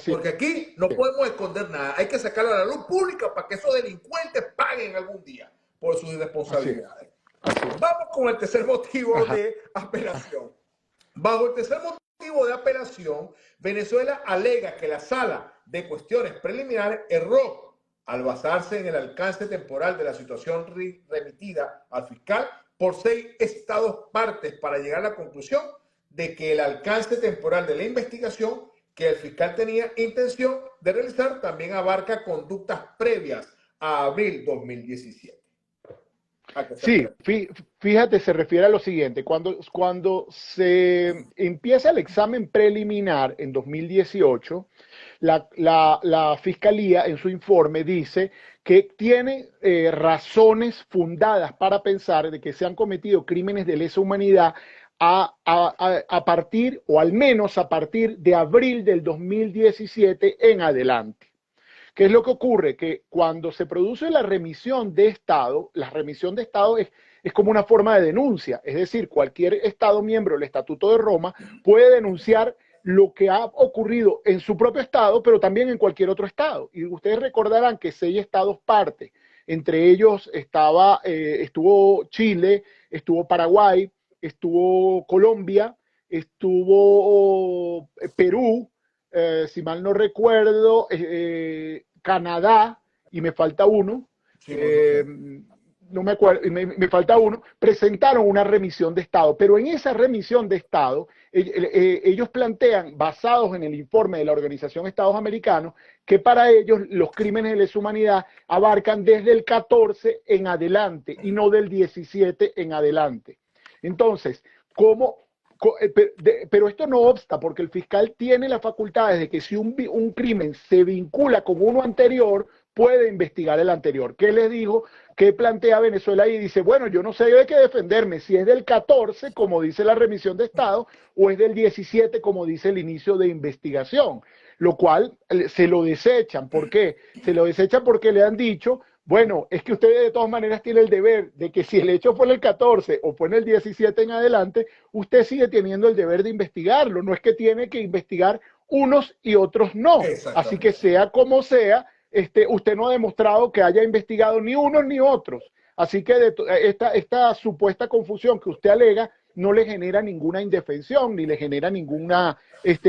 Porque aquí no podemos esconder nada. Hay que sacarlo a la luz pública para que esos delincuentes paguen algún día por sus irresponsabilidades. Vamos con el tercer motivo de apelación. Bajo el tercer motivo de apelación, Venezuela alega que la Sala de Cuestiones Preliminares erró al basarse en el alcance temporal de la situación remitida al fiscal por 6 estados partes para llegar a la conclusión de que el alcance temporal de la investigación que el fiscal tenía intención de realizar también abarca conductas previas a abril 2017. Sí, fíjate, se refiere a lo siguiente, cuando se empieza el examen preliminar en 2018, la Fiscalía en su informe dice que tiene razones fundadas para pensar de que se han cometido crímenes de lesa humanidad a partir, o al menos a partir de abril del 2017 en adelante. ¿Qué es lo que ocurre? Que cuando se produce la remisión de Estado, la remisión de Estado es como una forma de denuncia, es decir, cualquier Estado miembro del Estatuto de Roma puede denunciar lo que ha ocurrido en su propio Estado, pero también en cualquier otro Estado. Y ustedes recordarán que 6 Estados parte, entre ellos estuvo Chile, estuvo Paraguay, estuvo Colombia, estuvo Perú, si mal no recuerdo, Canadá, y me falta uno, no me acuerdo, me falta uno, presentaron una remisión de Estado, pero en esa remisión de Estado, ellos plantean, basados en el informe de la Organización de Estados Americanos, que para ellos los crímenes de lesa humanidad abarcan desde el 14 en adelante y no del 17 en adelante. Entonces, pero esto no obsta, porque el fiscal tiene las facultades de que si un crimen se vincula con uno anterior, puede investigar el anterior. ¿Qué les dijo? ¿Qué plantea Venezuela? Y dice, bueno, yo no sé de qué defenderme, si es del 14, como dice la remisión de Estado, o es del 17, como dice el inicio de investigación, lo cual se lo desechan. ¿Por qué? Se lo desechan porque le han dicho, bueno, es que usted de todas maneras tiene el deber de que si el hecho fue en el 14 o fue en el 17 en adelante, usted sigue teniendo el deber de investigarlo, no es que tiene que investigar unos y otros no. Así que sea como sea, usted no ha demostrado que haya investigado ni unos ni otros. Así que esta supuesta confusión que usted alega no le genera ninguna indefensión, ni le genera ninguna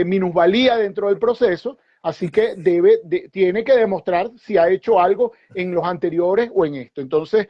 minusvalía dentro del proceso. Así que tiene que demostrar si ha hecho algo en los anteriores o en esto. Entonces,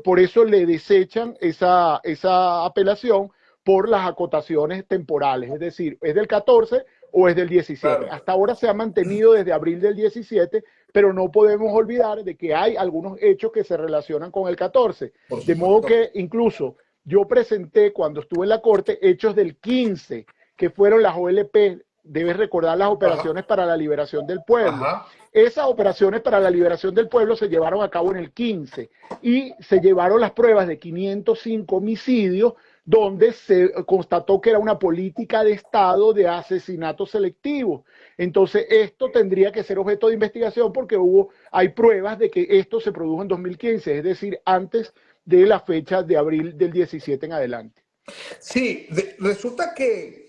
por eso le desechan esa apelación por las acotaciones temporales. Es decir, ¿es del 14 o es del 17? Claro. Hasta ahora se ha mantenido desde abril del 17, pero no podemos olvidar de que hay algunos hechos que se relacionan con el 14. De modo que incluso yo presenté, cuando estuve en la corte, hechos del 15, que fueron las OLP. Debes recordar las operaciones para la liberación del pueblo. Esas operaciones para la liberación del pueblo se llevaron a cabo en el 15 y se llevaron las pruebas de 505 homicidios donde se constató que era una política de Estado de asesinato selectivo. Entonces esto tendría que ser objeto de investigación porque hay pruebas de que esto se produjo en 2015, es decir, antes de la fecha de abril del 17 en adelante. Sí, resulta que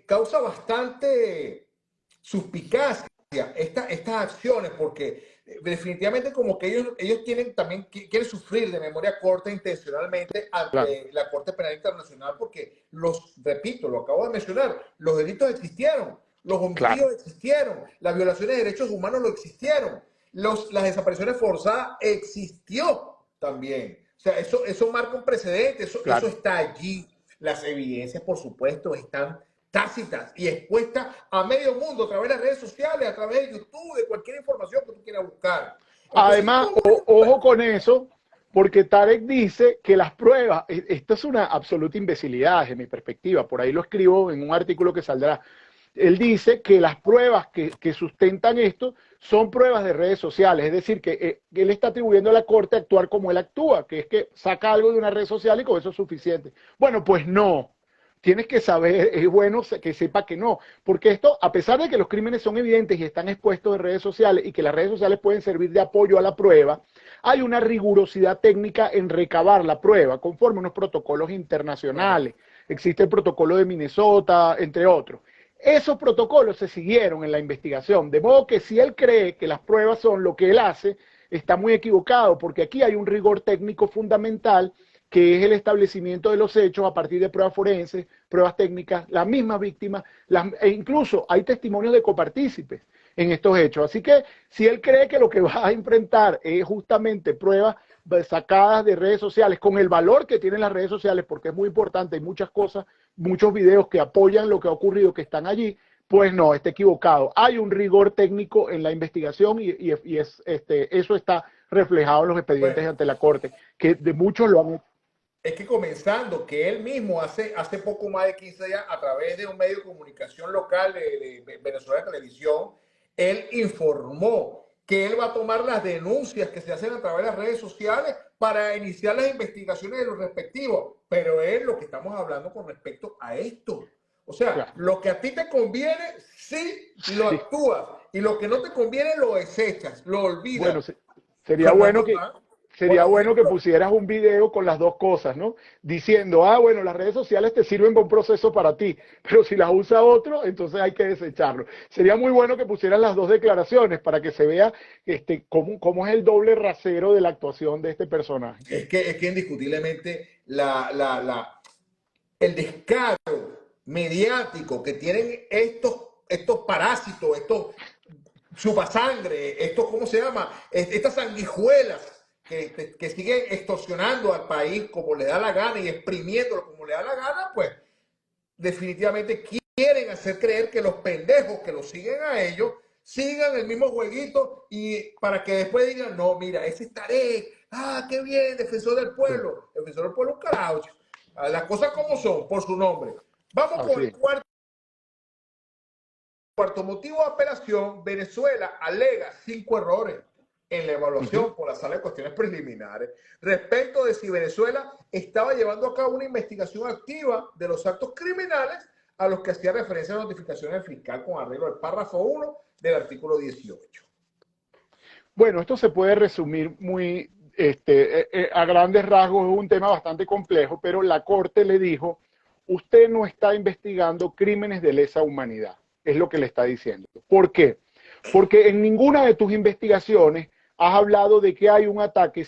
causa bastante suspicacia estas acciones, porque definitivamente como que ellos quieren sufrir de memoria corta intencionalmente Claro, ante la Corte Penal Internacional, porque repito, lo acabo de mencionar, los delitos existieron, los claro. homicidios existieron, las violaciones de derechos humanos lo existieron, las desapariciones forzadas existió también. O sea, eso marca un precedente, eso Claro. está allí. Las evidencias, por supuesto, están tácitas y expuestas a medio mundo a través de las redes sociales, a través de YouTube, de cualquier información que tú quieras buscar. Entonces, Además, ¿cómo ojo con eso, porque Tarek dice que las pruebas, esto es una absoluta imbecilidad desde mi perspectiva, por ahí lo escribo en un artículo que saldrá. Él dice que las pruebas que sustentan esto son pruebas de redes sociales, es decir, que él está atribuyendo a la Corte actuar como él actúa, que es que saca algo de una red social y con eso es suficiente. Bueno, pues no. Tienes que saber, es bueno que sepa que no, porque esto, a pesar de que los crímenes son evidentes y están expuestos en redes sociales y que las redes sociales pueden servir de apoyo a la prueba, hay una rigurosidad técnica en recabar la prueba conforme a unos protocolos internacionales. Existe el protocolo de Minnesota, entre otros. Esos protocolos se siguieron en la investigación, de modo que si él cree que las pruebas son lo que él hace, está muy equivocado, porque aquí hay un rigor técnico fundamental que es el establecimiento de los hechos a partir de pruebas forenses, pruebas técnicas, las mismas víctimas, e incluso hay testimonios de copartícipes en estos hechos. Así que si él cree que lo que va a enfrentar es justamente pruebas sacadas de redes sociales, con el valor que tienen las redes sociales, porque es muy importante, hay muchas cosas, muchos videos que apoyan lo que ha ocurrido, que están allí, pues no, está equivocado. Hay un rigor técnico en la investigación eso está reflejado en los expedientes bueno, ante la Corte, que de muchos lo han. es que comenzando que él mismo hace poco más de 15 días, a través de un medio de comunicación local de Venezuela Televisión, él informó que él va a tomar las denuncias que se hacen a través de las redes sociales para iniciar las investigaciones de los respectivos. Pero es lo que estamos hablando con respecto a esto. O sea, Claro. lo que a ti te conviene, sí lo Sí. actúas. Y lo que no te conviene, lo desechas, lo olvidas. Bueno, sería bueno Fernando, que ¿ah? Por sería bueno que ejemplo, pusieras un video con las dos cosas, ¿no? Diciendo, ah, bueno, las redes sociales te sirven para un proceso para ti, pero si las usa otro, entonces hay que desecharlo. Sería muy bueno que pusieras las dos declaraciones para que se vea cómo es el doble rasero de la actuación de este personaje. es que indiscutiblemente el descaro mediático que tienen estos parásitos, estos chupasangre, estos, ¿cómo se llama? Estas sanguijuelas que siguen extorsionando al país como le da la gana y exprimiéndolo como le da la gana, pues definitivamente quieren hacer creer que los pendejos que los siguen a ellos sigan el mismo jueguito y para que después digan, no, mira, ese es Tarek, qué bien, defensor del Sí, pueblo. Defensor del pueblo, un carajo. Las cosas como son, por su nombre. Vamos con así el es. cuarto motivo de apelación. Venezuela alega 5 errores en la Ujú. evaluación por la sala de cuestiones preliminares respecto de si Venezuela estaba llevando a cabo una investigación activa de los actos criminales a los que hacía referencia la notificación del fiscal con arreglo del párrafo 1 del artículo 18. Bueno, esto se puede resumir muy a grandes rasgos, es un tema bastante complejo, pero la Corte le dijo, usted no está investigando crímenes de lesa humanidad, es lo que le está diciendo. ¿Por qué? Porque en ninguna de tus investigaciones has hablado de que hay un ataque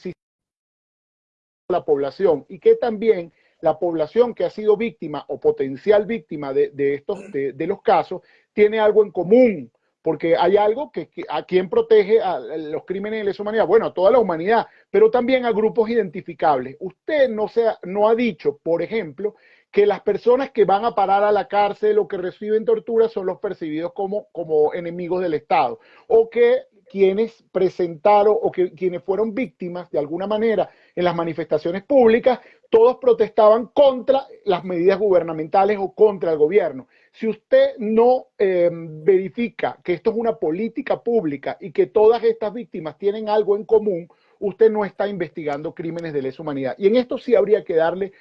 a la población y que también la población que ha sido víctima o potencial víctima de los casos tiene algo en común, porque hay algo que a quien protege a los crímenes de lesa humanidad, bueno, a toda la humanidad, pero también a grupos identificables. Usted no ha dicho, por ejemplo, que las personas que van a parar a la cárcel o que reciben tortura son los percibidos como enemigos del Estado, o que quienes presentaron o que quienes fueron víctimas de alguna manera en las manifestaciones públicas, todos protestaban contra las medidas gubernamentales o contra el gobierno. Si usted no verifica que esto es una política pública y que todas estas víctimas tienen algo en común, usted no está investigando crímenes de lesa humanidad. Y en esto sí habría que darle,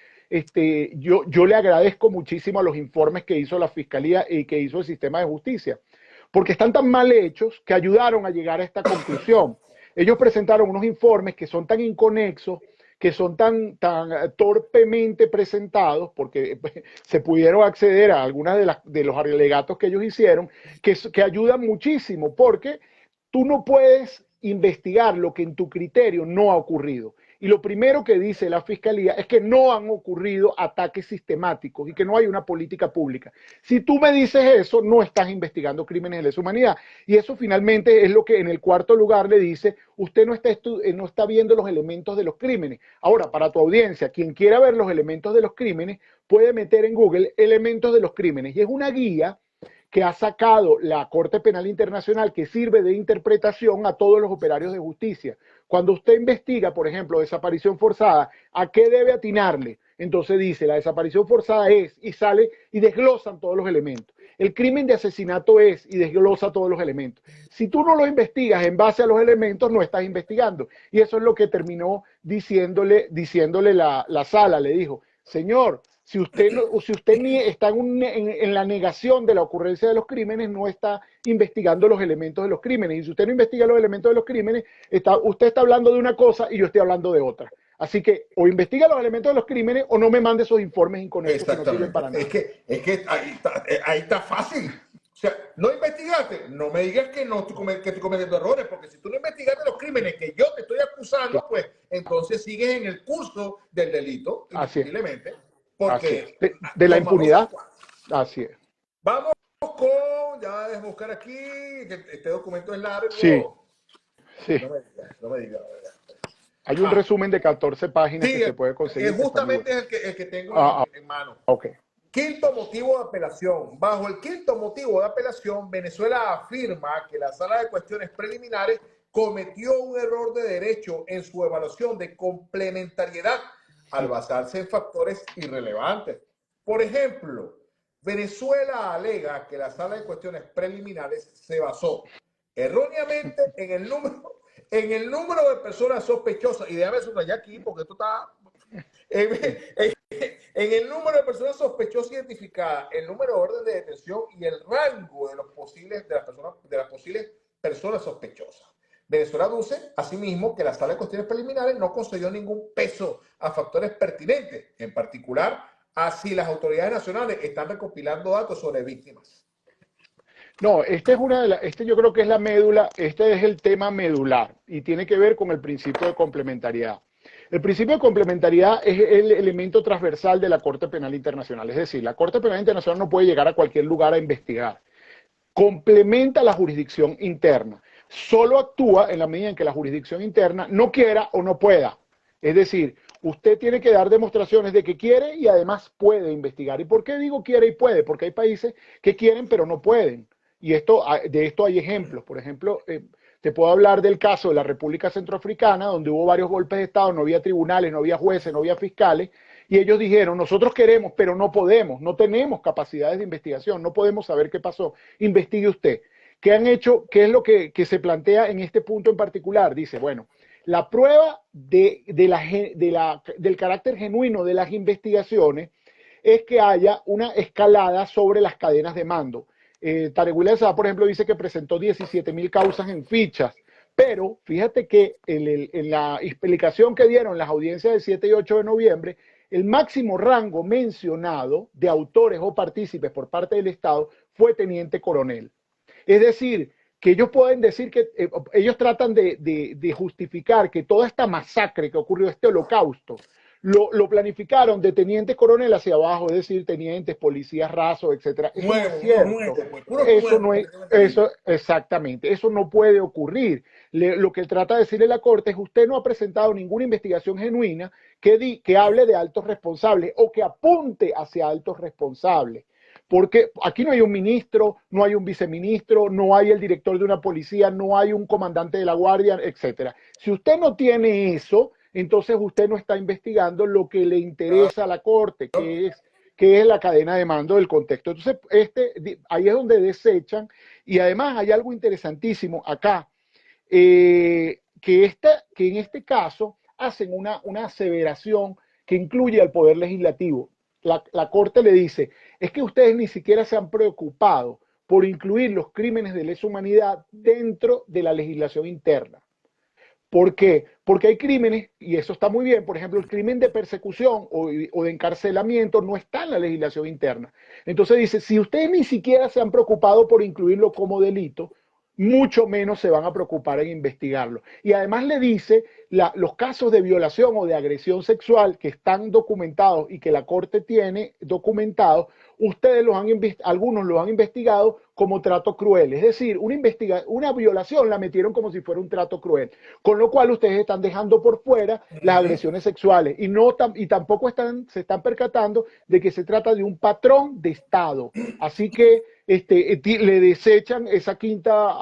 yo le agradezco muchísimo a los informes que hizo la Fiscalía y que hizo el sistema de justicia, porque están tan mal hechos que ayudaron a llegar a esta conclusión. Ellos presentaron unos informes que son tan inconexos que son tan torpemente presentados, porque se pudieron acceder a algunas de los alegatos que ellos hicieron, que ayudan muchísimo, porque tú no puedes investigar lo que en tu criterio no ha ocurrido. Y lo primero que dice la Fiscalía es que no han ocurrido ataques sistemáticos y que no hay una política pública. Si tú me dices eso, no estás investigando crímenes de lesa humanidad. Y eso finalmente es lo que en el cuarto lugar le dice, usted no está viendo los elementos de los crímenes. Ahora, para tu audiencia, quien quiera ver los elementos de los crímenes, puede meter en Google elementos de los crímenes. Y es una guía que ha sacado la Corte Penal Internacional que sirve de interpretación a todos los operarios de justicia. Cuando usted investiga, por ejemplo, desaparición forzada, ¿a qué debe atinarle? Entonces dice, la desaparición forzada es, y sale, y desglosan todos los elementos. El crimen de asesinato es, y desglosa todos los elementos. Si tú no lo investigas en base a los elementos, no estás investigando. Y eso es lo que terminó diciéndole la sala, le dijo, señor, si usted está en la negación de la ocurrencia de los crímenes, no está investigando los elementos de los crímenes. Y si usted no investiga los elementos de los crímenes, usted está hablando de una cosa y yo estoy hablando de otra. Así que o investiga los elementos de los crímenes o no me mande esos informes inconexos que no sirven para nada. Es que ahí está fácil. O sea, no investigaste, no me digas que estoy cometiendo errores, porque si tú no investigaste los crímenes que yo te estoy acusando, pues entonces sigues en el curso del delito, indiscutiblemente. Porque de la impunidad. Así es. Vamos con, ya déjame buscar aquí, que este documento es largo. Sí. No me digas. Hay un resumen de 14 páginas que se puede conseguir. Justamente es el que tengo en mano. Okay. Quinto motivo de apelación. Bajo el quinto motivo de apelación, Venezuela afirma que la Sala de Cuestiones Preliminares cometió un error de derecho en su evaluación de complementariedad al basarse en factores irrelevantes. Por ejemplo, Venezuela alega que la Sala de Cuestiones Preliminares se basó erróneamente en el número de personas sospechosas, y déjame subrayar aquí porque esto está en el número de personas sospechosas identificadas, el número de orden de detención y el rango de las posibles personas sospechosas. Venezuela aduce, asimismo, que la Sala de Cuestiones Preliminares no concedió ningún peso a factores pertinentes, en particular a si las autoridades nacionales están recopilando datos sobre víctimas. No, yo creo que es la médula, este es el tema medular y tiene que ver con el principio de complementariedad. El principio de complementariedad es el elemento transversal de la Corte Penal Internacional, es decir, la Corte Penal Internacional no puede llegar a cualquier lugar a investigar. Complementa la jurisdicción interna. Solo actúa en la medida en que la jurisdicción interna no quiera o no pueda. Es decir, usted tiene que dar demostraciones de que quiere y además puede investigar. ¿Y por qué digo quiere y puede? Porque hay países que quieren pero no pueden. Y de esto hay ejemplos. Por ejemplo, te puedo hablar del caso de la República Centroafricana, donde hubo varios golpes de Estado, no había tribunales, no había jueces, no había fiscales, y ellos dijeron, nosotros queremos, pero no podemos, no tenemos capacidades de investigación, no podemos saber qué pasó, investigue usted. ¿Qué han hecho? ¿Qué es lo que se plantea en este punto en particular? Dice, bueno, la prueba del carácter genuino de las investigaciones es que haya una escalada sobre las cadenas de mando. Tarek William Saab, por ejemplo, dice que presentó 17.000 causas en fichas, pero fíjate que en la explicación que dieron las audiencias del 7 y 8 de noviembre, el máximo rango mencionado de autores o partícipes por parte del Estado fue teniente coronel. Es decir, que ellos pueden decir que ellos tratan de justificar que toda esta masacre que ocurrió, este holocausto, lo planificaron de teniente coronel hacia abajo, es decir, tenientes, policías rasos, etcétera. Eso no es cierto. Exactamente, eso no puede ocurrir. Lo que trata de decirle la Corte es usted no ha presentado ninguna investigación genuina que hable de altos responsables o que apunte hacia altos responsables. Porque aquí no hay un ministro, no hay un viceministro, no hay el director de una policía, no hay un comandante de la guardia, etcétera. Si usted no tiene eso, entonces usted no está investigando lo que le interesa a la Corte, que es la cadena de mando del contexto. Entonces, ahí es donde desechan, y además hay algo interesantísimo acá, que en este caso hacen una aseveración que incluye al Poder Legislativo. La Corte le dice, es que ustedes ni siquiera se han preocupado por incluir los crímenes de lesa humanidad dentro de la legislación interna. ¿Por qué? Porque hay crímenes, y eso está muy bien, por ejemplo, el crimen de persecución o de encarcelamiento no está en la legislación interna. Entonces dice, si ustedes ni siquiera se han preocupado por incluirlo como delito, mucho menos se van a preocupar en investigarlo. Y además le dice, los casos de violación o de agresión sexual que están documentados y que la Corte tiene documentados, ustedes algunos los han investigado como trato cruel. Es decir, una violación la metieron como si fuera un trato cruel. Con lo cual ustedes están dejando por fuera las agresiones sexuales y tampoco se están percatando de que se trata de un patrón de Estado. Así que le desechan esa quinta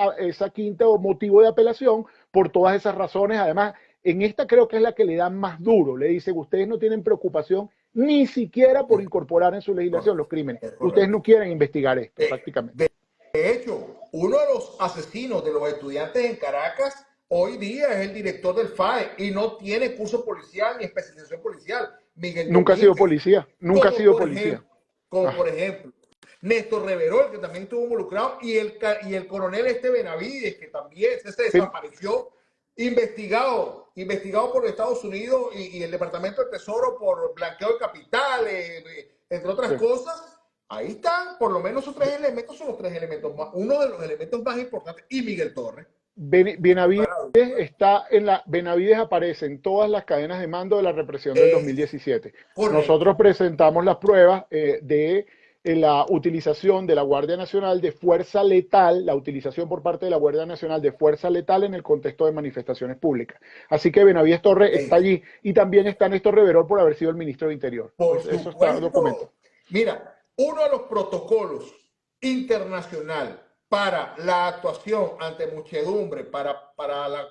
o motivo de apelación por todas esas razones. Además, en esta creo que es la que le dan más duro. Le dicen, ustedes no tienen preocupación ni siquiera por incorporar en su legislación los crímenes. Ustedes no quieren investigar esto, prácticamente. De hecho, uno de los asesinos de los estudiantes en Caracas hoy día es el director del FAE y no tiene curso policial ni especialización policial, Miguel Nunca ha sido Domínguez. policía, nunca ha sido policía. Por ejemplo, Néstor Reverol, que también estuvo involucrado, y el coronel Benavides, que también se desapareció, investigado por Estados Unidos y el Departamento del Tesoro por blanqueo de capitales, entre otras cosas. Ahí están, por lo menos esos tres elementos son los tres elementos más, uno de los elementos más importantes, y Miguel Torres. Benavides aparece en todas las cadenas de mando de la represión del 2017. Correcto. Nosotros presentamos las pruebas de la utilización de la Guardia Nacional de fuerza letal, la utilización por parte de la Guardia Nacional de fuerza letal en el contexto de manifestaciones públicas. Así que Benavides Torres está allí y también está Néstor Reverol por haber sido el ministro de Interior. Eso está documentado. Mira, uno de los protocolos internacional para la actuación ante muchedumbre, para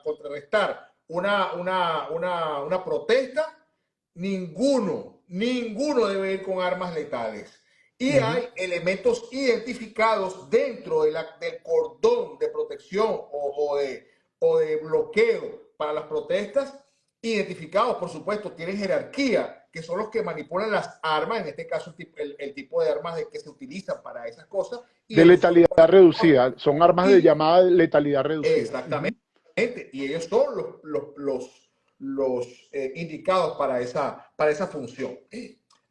contrarrestar una protesta, ninguno debe ir con armas letales. Y hay elementos identificados dentro del cordón de protección o de bloqueo para las protestas, identificados, por supuesto, tienen jerarquía, que son los que manipulan las armas, en este caso el tipo de armas que se utilizan para esas cosas. De letalidad reducida, son armas de llamada letalidad reducida. Exactamente, y ellos son los indicados para esa función.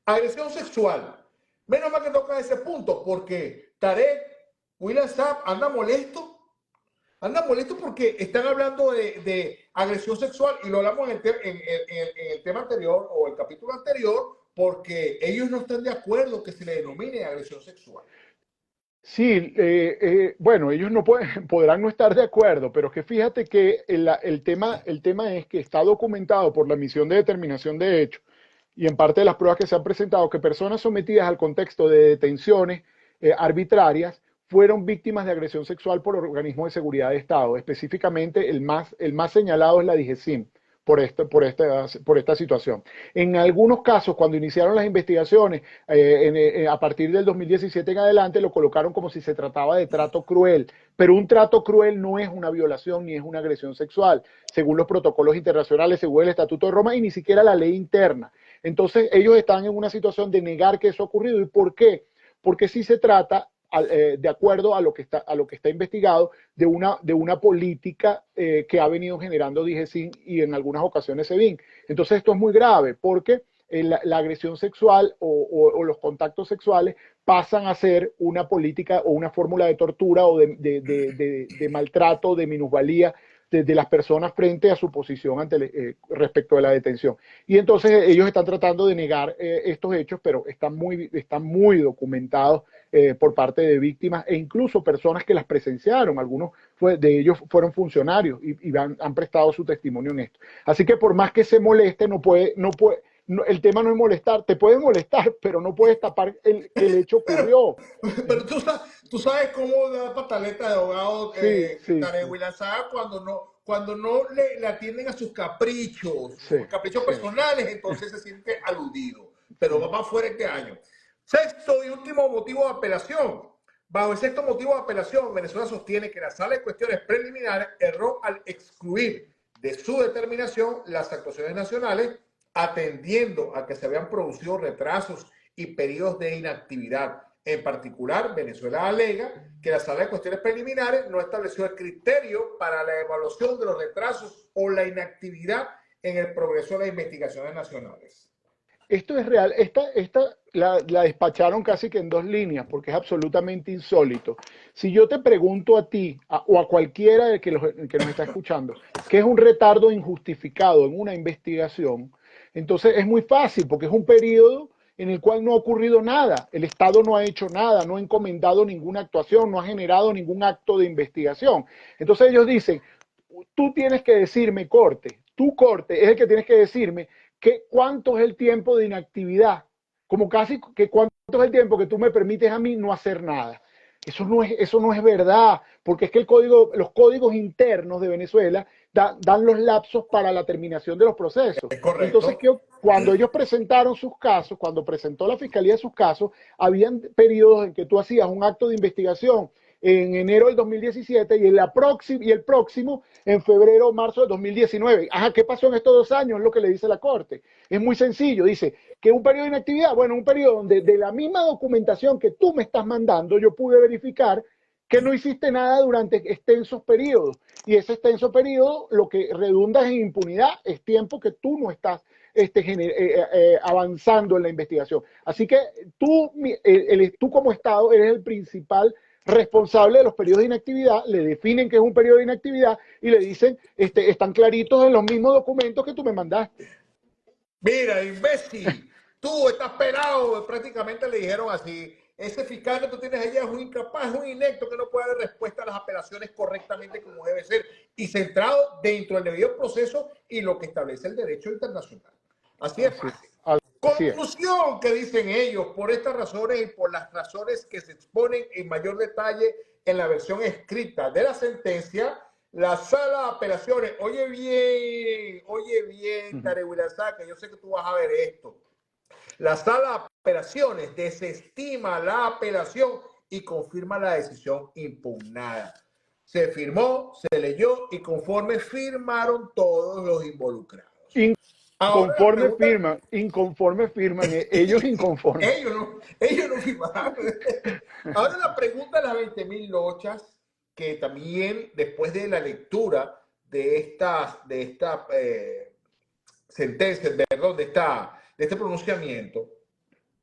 Agresión sexual. Menos mal que toca ese punto, porque Tarek William Saab anda molesto porque están hablando de agresión sexual, y lo hablamos en el tema anterior o el capítulo anterior, porque ellos no están de acuerdo que se le denomine agresión sexual. Sí, bueno, ellos podrán no estar de acuerdo, pero que fíjate que el tema es que está documentado por la misión de determinación de hechos y en parte de las pruebas que se han presentado que personas sometidas al contexto de detenciones arbitrarias fueron víctimas de agresión sexual por organismos de seguridad de Estado. Específicamente, el más señalado es la DIGESIM por esta situación. En algunos casos, cuando iniciaron las investigaciones, a partir del 2017 en adelante, lo colocaron como si se trataba de trato cruel. Pero un trato cruel no es una violación ni es una agresión sexual, según los protocolos internacionales, según el Estatuto de Roma y ni siquiera la ley interna. Entonces, ellos están en una situación de negar que eso ha ocurrido. ¿Y por qué? Porque sí se trata, de acuerdo a lo que está investigado, de una política que ha venido generando DIGESIN y en algunas ocasiones SEBIN. Entonces esto es muy grave porque la agresión sexual o los contactos sexuales pasan a ser una política o una fórmula de tortura o de maltrato, de minusvalía de las personas frente a su posición respecto a la detención. Y entonces ellos están tratando de negar estos hechos, pero están muy documentados por parte de víctimas e incluso personas que las presenciaron. Algunos de ellos fueron funcionarios y han prestado su testimonio en esto. Así que por más que se moleste, el tema no es molestar, te puede molestar, pero no puedes tapar que el hecho ocurrió. Pero tú sabes cómo da pataleta de abogado Tarek William Saab cuando no le atienden a sus caprichos, personales, entonces se siente aludido. Pero va para afuera este año. Sexto y último motivo de apelación. Bajo el sexto motivo de apelación, Venezuela sostiene que la Sala de Cuestiones Preliminares erró al excluir de su determinación las actuaciones nacionales, atendiendo a que se habían producido retrasos y periodos de inactividad En particular, Venezuela alega que la Sala de Cuestiones Preliminares no estableció el criterio para la evaluación de los retrasos o la inactividad en el progreso de las investigaciones nacionales. Esto es real. La despacharon casi que en dos líneas porque es absolutamente insólito. Si yo te pregunto a ti o a cualquiera de que nos está escuchando, ¿qué es un retardo injustificado en una investigación? Entonces es muy fácil porque es un periodo en el cual no ha ocurrido nada. El Estado no ha hecho nada, no ha encomendado ninguna actuación, no ha generado ningún acto de investigación. Entonces ellos dicen, tú tienes que decirme, corte, tu corte es el que tienes que decirme cuánto es el tiempo de inactividad, como casi que cuánto es el tiempo que tú me permites a mí no hacer nada. Eso no es verdad, porque es que los códigos internos de Venezuela dan los lapsos para la terminación de los procesos. Es Entonces, correcto. cuando ellos presentaron sus casos, cuando presentó la fiscalía sus casos, habían periodos en que tú hacías un acto de investigación en enero del 2017 y el próximo en febrero o marzo del 2019. Ajá, ¿qué pasó en estos 2 años? Es lo que le dice la Corte. Es muy sencillo, dice que un periodo de inactividad, bueno, un periodo donde de la misma documentación que tú me estás mandando, yo pude verificar que no hiciste nada durante extensos periodos. Y ese extenso periodo lo que redunda en impunidad es tiempo que tú no estás avanzando en la investigación. Así que tú como Estado eres el principal responsable de los periodos de inactividad, le definen que es un periodo de inactividad y le dicen, están claritos en los mismos documentos que tú me mandaste. Mira, imbécil, tú estás pelado. Prácticamente le dijeron así. Ese fiscal que tú tienes allá es un incapaz, es un inepto que no puede dar respuesta a las apelaciones correctamente como debe ser y centrado dentro del debido proceso y lo que establece el derecho internacional. Así es Así, fácil. así es. Conclusión que dicen ellos, por estas razones y por las razones que se exponen en mayor detalle en la versión escrita de la sentencia, la sala de apelaciones, oye bien, Tarehuilasá, que yo sé que tú vas a ver esto. La sala de apelaciones desestima la apelación y confirma la decisión impugnada. Se firmó, se leyó y conforme firmaron todos los involucrados. Ahora la pregunta... Inconforme firman, ellos inconformes. ellos no firmaron. Ahora la pregunta de las 20.000 lochas, que también después de la lectura de esta sentencia, perdón, de este pronunciamiento,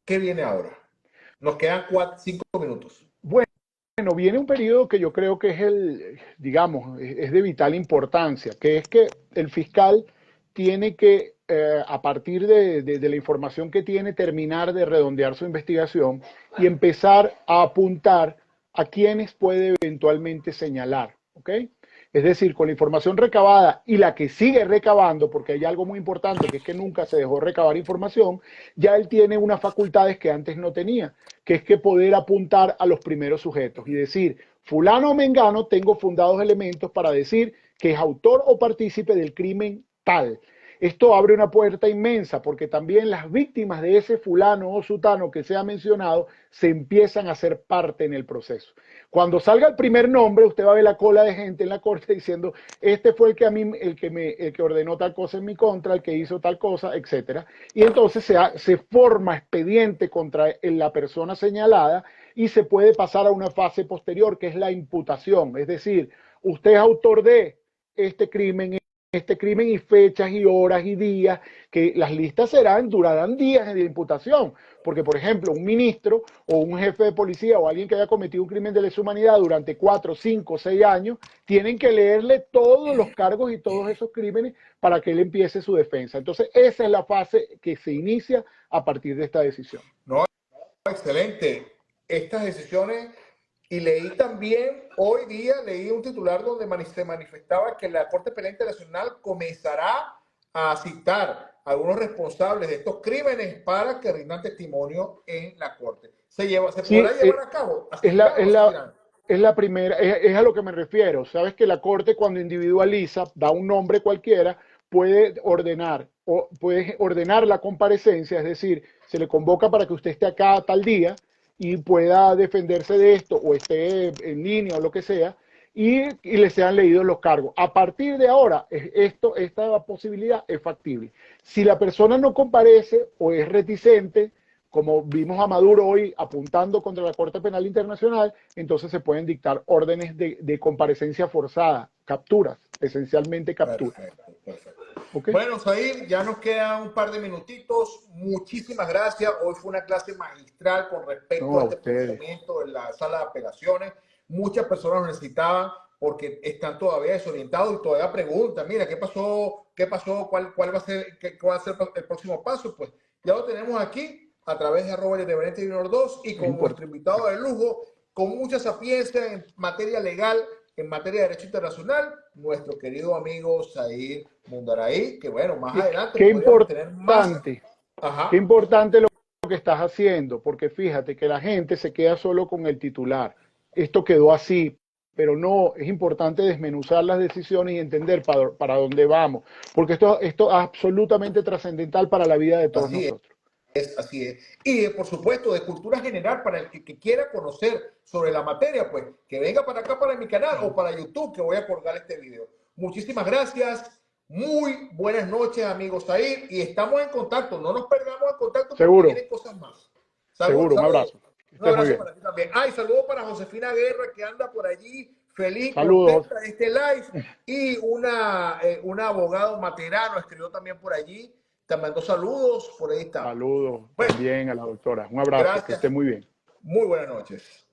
¿qué viene ahora? Nos quedan 5 minutos. Bueno, viene un periodo que yo creo que digamos, es de vital importancia, que es que el fiscal tiene que, a partir de la información que tiene, terminar de redondear su investigación y empezar a apuntar a quienes puede eventualmente señalar, ¿ok? Es decir, con la información recabada y la que sigue recabando, porque hay algo muy importante, que es que nunca se dejó recabar información, ya él tiene unas facultades que antes no tenía, que es que poder apuntar a los primeros sujetos y decir, fulano o mengano, tengo fundados elementos para decir que es autor o partícipe del crimen tal. Esto abre una puerta inmensa porque también las víctimas de ese fulano o sutano que se ha mencionado se empiezan a hacer parte en el proceso. Cuando salga el primer nombre, usted va a ver la cola de gente en la corte diciendo, este fue el que a mí, el que ordenó tal cosa en mi contra, el que hizo tal cosa, etcétera. Y entonces se forma expediente contra la persona señalada y se puede pasar a una fase posterior que es la imputación. Es decir, usted es autor de este crimen y fechas y horas y días, que las listas durarán días de imputación, porque por ejemplo un ministro o un jefe de policía o alguien que haya cometido un crimen de lesa humanidad durante 4, 5, 6 años, tienen que leerle todos los cargos y todos esos crímenes para que él empiece su defensa. Entonces esa es la fase que se inicia a partir de esta decisión. No, excelente. Estas decisiones... Y leí también, hoy día, leí un titular donde se manifestaba que la Corte Penal Internacional comenzará a citar a algunos responsables de estos crímenes para que rindan testimonio en la Corte. ¿Se podrá llevar a cabo? Es la primera, es a lo que me refiero. Sabes que la Corte cuando individualiza, da un nombre cualquiera, puede ordenar la comparecencia, es decir, se le convoca para que usted esté acá tal día y pueda defenderse de esto o esté en línea o lo que sea y le sean leídos los cargos. A partir de ahora, esta posibilidad es factible. Si la persona no comparece o es reticente, como vimos a Maduro hoy apuntando contra la Corte Penal Internacional, entonces se pueden dictar órdenes de comparecencia forzada, capturas, esencialmente capturas. Perfecto, perfecto. ¿Ok? Bueno, Said, ya nos quedan un par de minutitos. Muchísimas gracias. Hoy fue una clase magistral con respecto No, a a este ustedes. procedimiento en la sala de apelaciones. Muchas personas lo necesitaban porque están todavía desorientados y todavía preguntan, mira, ¿qué pasó? ¿Qué pasó? ¿Cuál va a ser, cuál va a ser el próximo paso? Pues ya lo tenemos aquí a través de @irreverente junior 2 y Es con nuestro importante. invitado de lujo, con mucha sapiencia en materia legal, en materia de derecho internacional, nuestro querido amigo Said Mundaray, que bueno, más Y adelante qué podríamos tener más. importante, qué Ajá. importante lo que estás haciendo, porque fíjate que la gente se queda solo con el titular. Esto quedó así, pero no, es importante desmenuzar las decisiones y entender para dónde vamos, porque esto es absolutamente trascendental para la vida de todos Así nosotros. así es. Y por supuesto, de cultura general, para el que quiera conocer sobre la materia, pues que venga para acá, para mi canal o para YouTube, que voy a colgar este video. Muchísimas gracias. Muy buenas noches, amigos Said. Y estamos en contacto. No nos perdamos en contacto porque Seguro, vienen cosas más. seguro, un Saludos. abrazo. Que Un estés muy abrazo bien. para ti también. Y saludos para Josefina Guerra, que anda por allí feliz, Saludos, contenta de este live. Y una abogado materano escribió también por allí. Te mandó saludos. Por ahí está. saludos Bueno, también a la doctora. Un abrazo, que gracias. esté muy bien. Muy buenas noches.